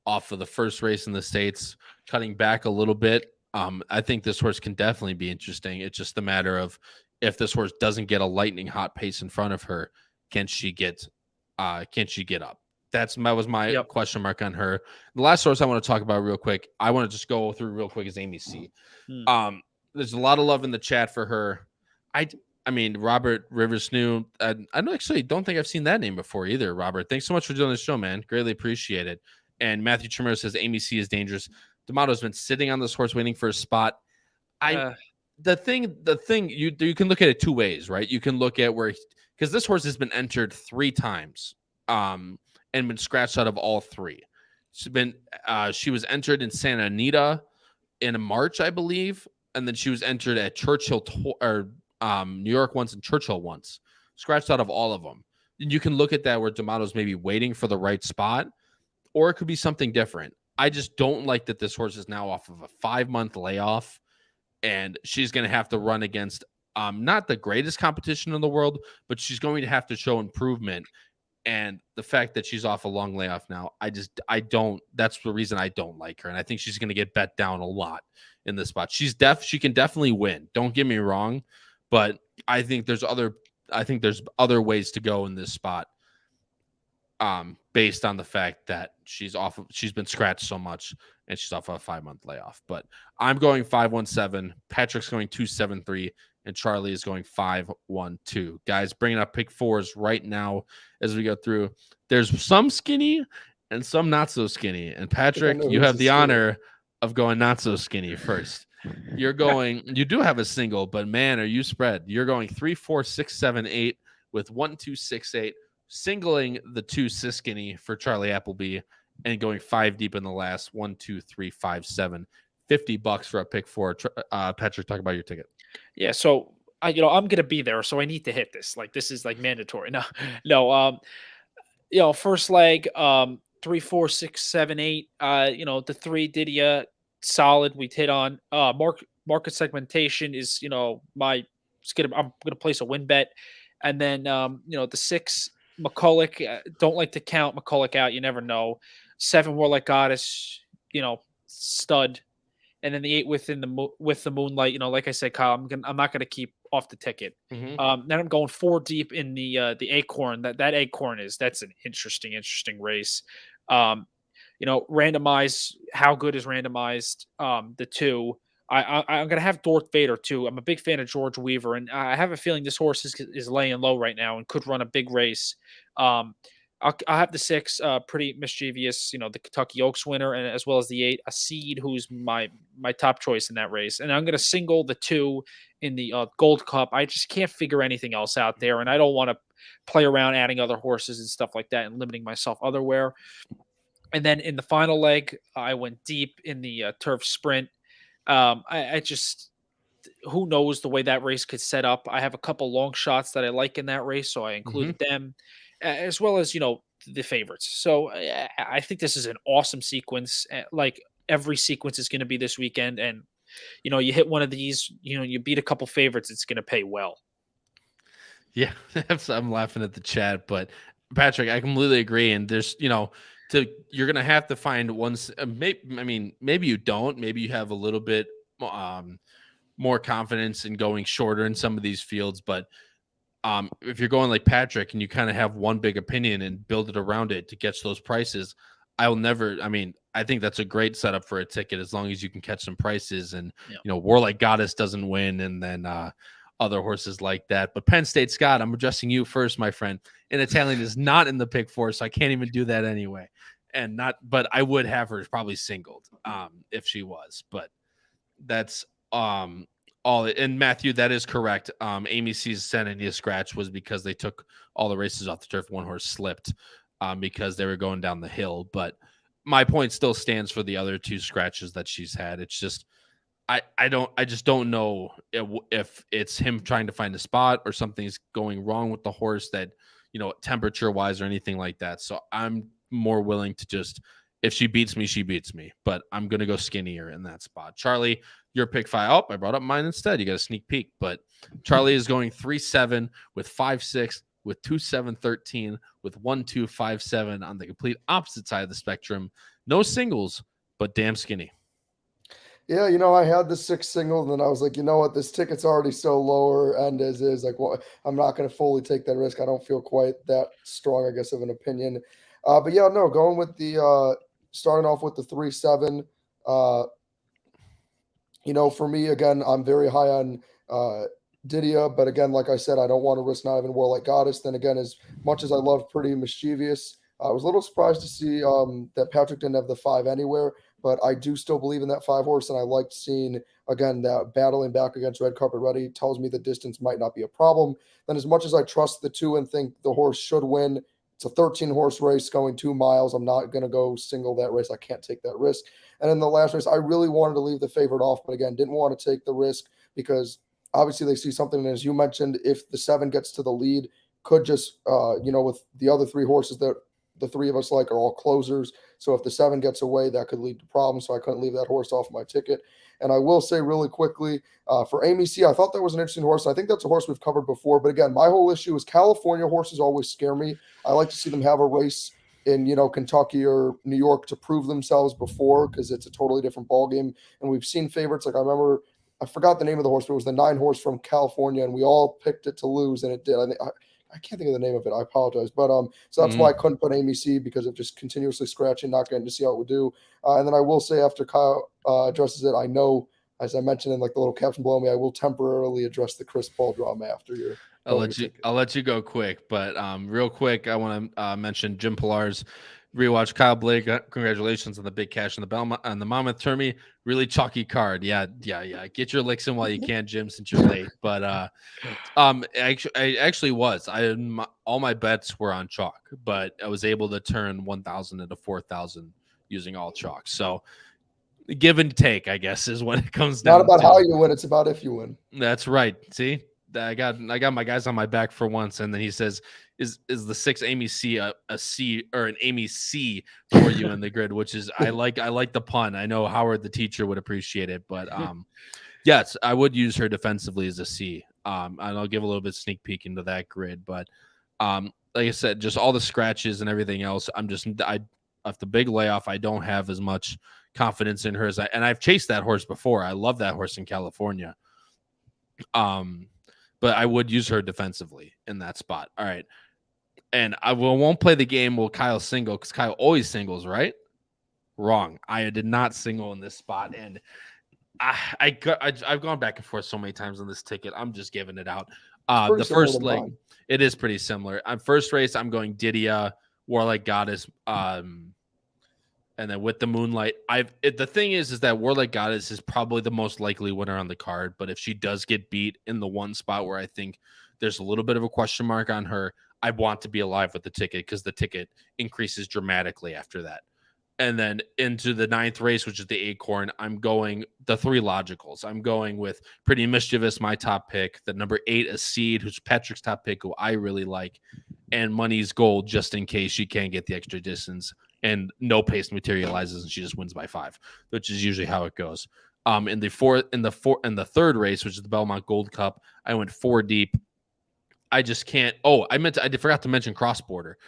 off of the first race in the States, cutting back a little bit, I think this horse can definitely be interesting. It's just a matter of if this horse doesn't get a lightning hot pace in front of her, can she get up? That was my question mark on her. The last horse I want to talk about real quick, I want to just go through real quick is Amy C. There's a lot of love in the chat for her. I mean, Robert Rivers New. I don't think I've seen that name before either. Robert, thanks so much for doing this show, man. Greatly appreciate it. And Matthew Tremere says Amy C is dangerous. D'Amato's been sitting on this horse waiting for a spot. The thing you can look at it two ways, right? You can look at because this horse has been entered 3 times, and been scratched out of all 3. She was entered in Santa Anita in March, I believe, and then she was entered at Churchill New York once and Churchill once, scratched out of all of them. And you can look at that where D'Amato's maybe waiting for the right spot, or it could be something different. I just don't like that this horse is now off of a 5-month layoff, and she's going to have to run against not the greatest competition in the world, but she's going to have to show improvement. And the fact that she's off a long layoff now, that's the reason I don't like her. And I think she's going to get bet down a lot in this spot. She can definitely win. Don't get me wrong, but I think there's other ways to go in this spot. Based on the fact that she's been scratched so much and she's off a 5-month layoff. But I'm going 5-1-7. Patrick's going 2-7-3, and Charlie is going 5-1-2. Guys, bringing up pick 4s right now as we go through. There's some skinny and some not so skinny. And Patrick, you have the honor of going not so skinny first. You do have a single, but man, are you spread? You're going 3, 4, 6, 7, 8 with 1, 2, 6, 8. Singling the 2 Siskiny for Charlie Appleby and going 5 deep in the last 1, 2, 3, 5, 7. $50 for a pick 4. Patrick, talk about your ticket.
Yeah, so I'm gonna be there, so I need to hit this. Like, this is like mandatory. No. First leg, 3, 4, 6, 7, 8. The 3 Didia solid. We hit on market segmentation is I'm gonna place a win bet, and then the 6. McCulloch, don't like to count McCulloch out. You never know. 7 Warlike Goddess, stud, and then the 8 with the Moonlight. Like I said, Kyle, I'm not gonna keep off the ticket.
Mm-hmm.
Then I'm going 4 deep in the Acorn. That Acorn that's an interesting race. Randomized. How good is randomized? The 2. I'm going to have Darth Vader too. I'm a big fan of George Weaver, and I have a feeling this horse is laying low right now and could run a big race. I'll have the 6, pretty mischievous, the Kentucky Oaks winner, and as well as the 8, a Seed, who's my top choice in that race. And I'm going to single the 2 in the Gold Cup. I just can't figure anything else out there, and I don't want to play around adding other horses and stuff like that and limiting myself otherwhere. And then in the final leg, I went deep in the Turf Sprint. I just, who knows the way that race could set up. I have a couple long shots that I like in that race, so I included them, as well as the favorites. So I think this is an awesome sequence. Like, every sequence is going to be this weekend, and you hit one of these, you beat a couple favorites, it's going to pay well. Yeah,
I'm laughing at the chat, but Patrick, I completely agree. And there's you're gonna have to find one. Maybe you don't. Maybe you have a little bit more confidence in going shorter in some of these fields, but if you're going like Patrick and you kind of have one big opinion and build it around it to catch those prices, I think that's a great setup for a ticket as long as you can catch some prices and, Warlike Goddess doesn't win and then other horses like that. But Penn State Scott, I'm addressing you first, my friend. And Italian is not in the Pick4, so I can't even do that anyway. But I would have her probably singled if she was, but that's all. And Matthew, that is correct. Amy C's sending you a scratch was because they took all the races off the turf. One horse slipped because they were going down the hill. But my point still stands for the other two scratches that she's had. It's just I just don't know if it's him trying to find a spot or something's going wrong with the horse that temperature wise or anything like that. So I'm more willing to just, if she beats me, she beats me. But I'm going to go skinnier in that spot. Charlie, your pick 5. Oh, I brought up mine instead. You got a sneak peek. But Charlie is going 3-7 with 5-6 with 2-7-13 with 1-2-5-7 on the complete opposite side of the spectrum. No singles, but damn skinny.
Yeah, I had the 6 single, and then I was like, you know what, this ticket's already so lower end as is. Like, well, I'm not going to fully take that risk. I don't feel quite that strong, I guess, of an opinion. But yeah, no, going with the starting off with the 3-7. For me, again, I'm very high on Didia, but again, like I said, I don't want to risk not even Warlike Goddess. Then again, as much as I love Pretty Mischievous, I was a little surprised to see that Patrick didn't have the 5 anywhere, but I do still believe in that 5 horse, and I liked seeing, again, that battling back against Red Carpet Ready tells me the distance might not be a problem. Then as much as I trust the 2 and think the horse should win, it's a 13-horse race going 2 miles. I'm not going to go single that race. I can't take that risk. And in the last race, I really wanted to leave the favorite off, but again, didn't want to take the risk because obviously they see something. And as you mentioned, if the 7 gets to the lead, could just, with the other 3 horses that the 3 of us like are all closers. So if the 7 gets away, that could lead to problems. So I couldn't leave that horse off my ticket. And I will say really quickly, for Amy C, I thought that was an interesting horse. I think that's a horse we've covered before. But again, my whole issue is California horses always scare me. I like to see them have a race in, Kentucky or New York to prove themselves before because it's a totally different ballgame. And we've seen favorites. Like I remember, I forgot the name of the horse, but it was the 9 horse from California, and we all picked it to lose, and it did. I can't think of the name of it. I apologize. But so that's why I couldn't put Amy C because of just continuously scratching, not getting to see how it would do. And then I will say after Kyle addresses it, I know, as I mentioned in like the little caption below me, I will temporarily address the Chris Paul drama after your.
I'll let you go quick, but real quick, I want to mention Jim Pillar's rewatch. Kyle Blake, congratulations on the big cash on the Belmont and the Monmouth Tourney. Really chalky card. Yeah. Get your licks in while you can, Jim, since you're late. But I actually was. All my bets were on chalk, but I was able to turn 1,000 into 4,000 using all chalk. So give and take, I guess, is what it comes down to.
Not about how you win; it's about if you win.
That's right. See. I got my guys on my back for once, and then he says, "Is the 6 Amy C a C or an Amy C for you in the grid?" Which is I like the pun. I know Howard the teacher would appreciate it, but yes, I would use her defensively as a C. And I'll give a little bit sneak peek into that grid, but like I said, just all the scratches and everything else. After the big layoff, I don't have as much confidence in her and I've chased that horse before. I love that horse in California. But I would use her defensively in that spot. All right. And I won't play the game. Will Kyle single? Because Kyle always singles, right? Wrong. I did not single in this spot. And I've gone back and forth so many times on this ticket. I'm just giving it out. The first leg, it is pretty similar. On first race, I'm going Didia, Warlike Goddess, and then with the Moonlight, the thing is that Warlike Goddess is probably the most likely winner on the card. But if she does get beat in the one spot where I think there's a little bit of a question mark on her, I want to be alive with the ticket because the ticket increases dramatically after that. And then into the 9th race, which is the Acorn, I'm going the 3 logicals. I'm going with Pretty Mischievous, my top pick. The number 8, A Seed, who's Patrick's top pick, who I really like. And Money's Gold, just in case she can't get the extra distance. And no pace materializes and she just wins by 5, which is usually how it goes. In the 3rd race, which is the Belmont Gold Cup, I went 4 deep I just can't. Oh, I forgot to mention Cross Border,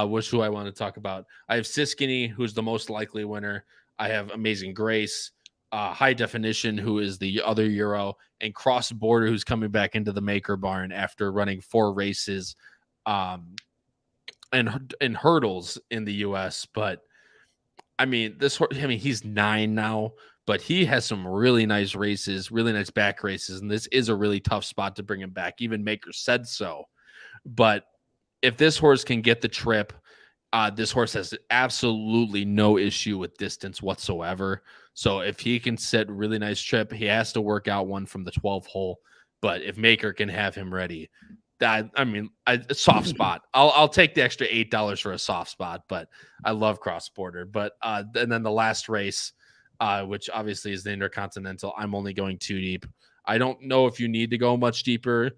which who I want to talk about. I have Siskiny, who's the most likely winner. I have Amazing Grace, High Definition, who is the other Euro, and Cross Border, who's coming back into the Maker Barn after running 4 races, and hurdles in the U.S. But I mean, he's 9 now, but he has some really nice races, really nice back races, and this is a really tough spot to bring him back. Even Maker said so. But if this horse can get the trip, this horse has absolutely no issue with distance whatsoever. So if he can set a really nice trip, he has to work out one from the 12th hole. But if Maker can have him ready, a soft spot. I'll take the extra $8 for a soft spot, but I love Cross Border. But and then the last race, which obviously is the Intercontinental, I'm only going 2 deep. I don't know if you need to go much deeper.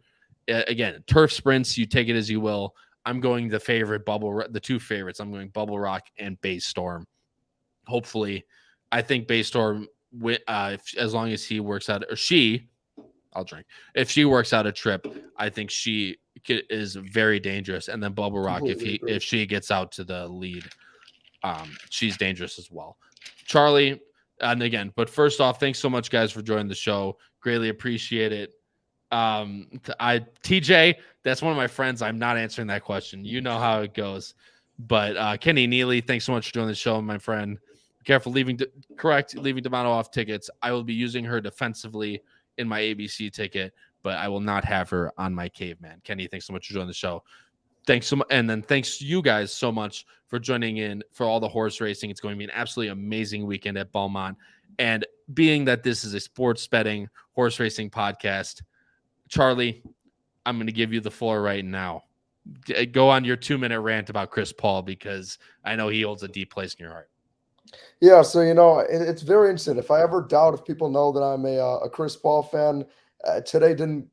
Again, turf sprints, you take it as you will. I'm going the 2 favorites. I'm going Bubble Rock and Bay Storm. Hopefully, I think Bay Storm, as long as he works out, or she, I'll drink. If she works out a trip, I think she is very dangerous. And then Bubble Rock, if she gets out to the lead, she's dangerous as well. Charlie, and again, but first off, thanks so much, guys, for joining the show. Greatly appreciate it. TJ, that's one of my friends. I'm not answering that question. You know how it goes. But Kenny Neely, thanks so much for joining the show, my friend. Careful leaving D'Amato off tickets. I will be using her defensively in my ABC ticket, but I will not have her on my caveman. Kenny, thanks so much for joining the show. Thanks so much. And then thanks you guys so much for joining in for all the horse racing. It's going to be an absolutely amazing weekend at Belmont. And being that this is a sports betting horse racing podcast, Charlie, I'm going to give you the floor right now. Go on your 2-minute rant about Chris Paul, because I know he holds a deep place in your heart.
Yeah, so, it's very interesting. If I ever doubt if people know that I'm a Chris Paul fan, today didn't,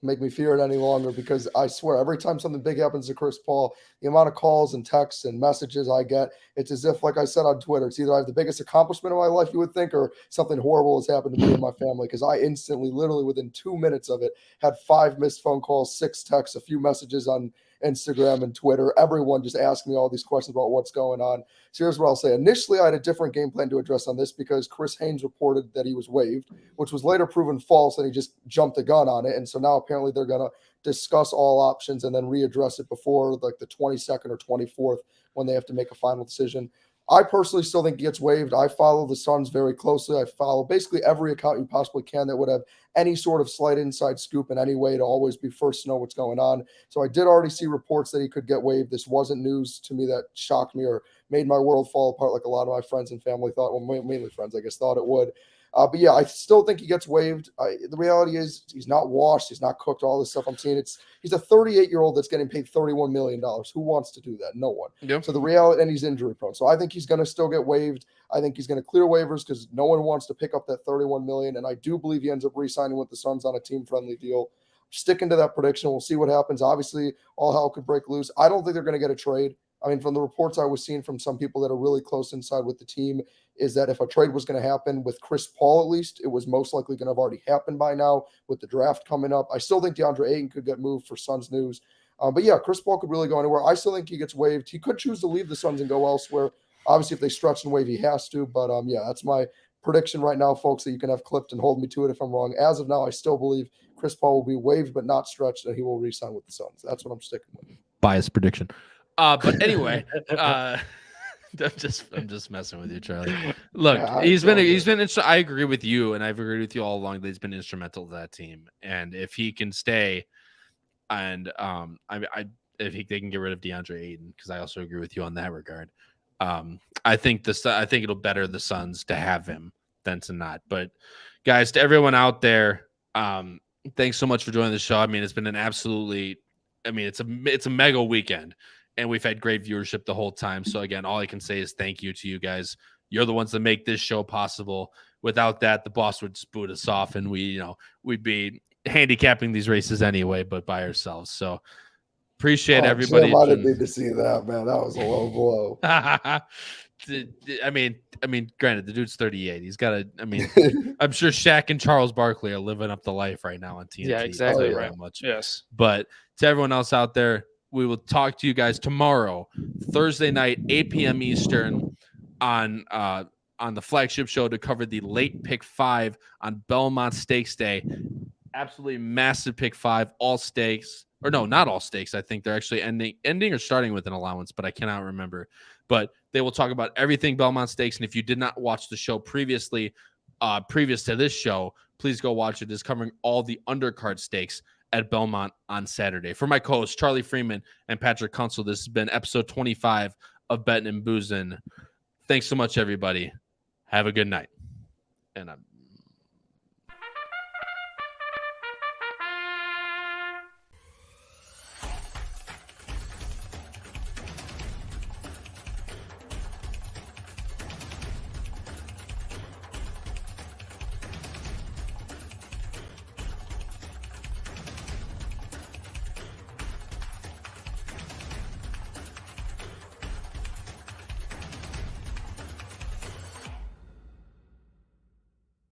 make me fear it any longer, because I swear every time something big happens to Chris Paul, the amount of calls and texts and messages I get, it's as if, like I said on Twitter, it's either I have the biggest accomplishment of my life, you would think, or something horrible has happened to me and my family, because I instantly, literally within 2 minutes of it, had 5 missed phone calls, 6 texts, a few messages on Instagram and Twitter, everyone just asking me all these questions about what's going on. So here's what I'll say. Initially, I had a different game plan to address on this, because Chris Haynes reported that he was waived, which was later proven false, and he just jumped the gun on it. And so now apparently they're going to discuss all options and then readdress it before like the 22nd or 24th, when they have to make a final decision. I personally still think he gets waived. I follow the Suns very closely. I follow basically every account you possibly can that would have any sort of slight inside scoop in any way to always be first to know what's going on. So I did already see reports that he could get waived. This wasn't news to me that shocked me or made my world fall apart like a lot of my friends and family thought, well, mainly friends, I guess, thought it would. But yeah, I still think he gets waived. The reality is he's not washed. He's not cooked. All this stuff I'm seeing. He's a 38-year-old that's getting paid $31 million. Who wants to do that? No one.
Yep.
So the reality, and he's injury prone. So I think he's going to still get waived. I think he's going to clear waivers, because no one wants to pick up that $31 million. And I do believe he ends up re-signing with the Suns on a team-friendly deal. Sticking to that prediction. We'll see what happens. Obviously, all hell could break loose. I don't think they're going to get a trade. I mean, from the reports I was seeing from some people that are really close inside with the team, is that if a trade was going to happen with Chris Paul, at least, it was most likely going to have already happened by now with the draft coming up. I still think DeAndre Ayton could get moved for Suns news. But yeah, Chris Paul could really go anywhere. I still think he gets waived. He could choose to leave the Suns and go elsewhere. Obviously, if they stretch and waive, he has to. But yeah, that's my prediction right now, folks, that you can have clipped and hold me to it if I'm wrong. As of now, I still believe Chris Paul will be waived but not stretched, and he will re-sign with the Suns. That's what I'm sticking with.
Biased prediction. But anyway, I'm just messing with you, Charlie. Look,
Yeah,
he's been. I agree with you, and I've agreed with you all along that he's been instrumental to that team. And if he can stay, and if they can get rid of DeAndre Ayton, because I also agree with you on that regard. I think it'll better the Suns to have him than to not. But guys, to everyone out there, thanks so much for joining the show. I mean, it's been it's a mega weekend. And we've had great viewership the whole time. So again, all I can say is thank you to you guys. You're the ones that make this show possible. Without that, the boss would just boot us off, and we'd be handicapping these races anyway, but by ourselves. So appreciate everybody.
I didn't need to see that, man. That was a low blow.
I mean, granted, the dude's 38. He's got I'm sure Shaq and Charles Barkley are living up the life right now on TNT.
Yeah, exactly
I'll tell you
right.
that much.
Yes.
But to everyone else out there, we will talk to you guys tomorrow, Thursday night, 8 p.m. Eastern, on the flagship show to cover the late Pick 5 on Belmont Stakes Day. Absolutely massive Pick 5, all stakes. Or no, not all stakes. I think they're actually ending or starting with an allowance, but I cannot remember. But they will talk about everything Belmont Stakes. And if you did not watch the show previous to this show, please go watch it. It's covering all the undercard stakes at Belmont on Saturday. For my co-hosts, Charlie Freeman and Patrick Kuenzel, this has been episode 25 of Bettin N Boozin. Thanks so much, everybody. Have a good night. And I'm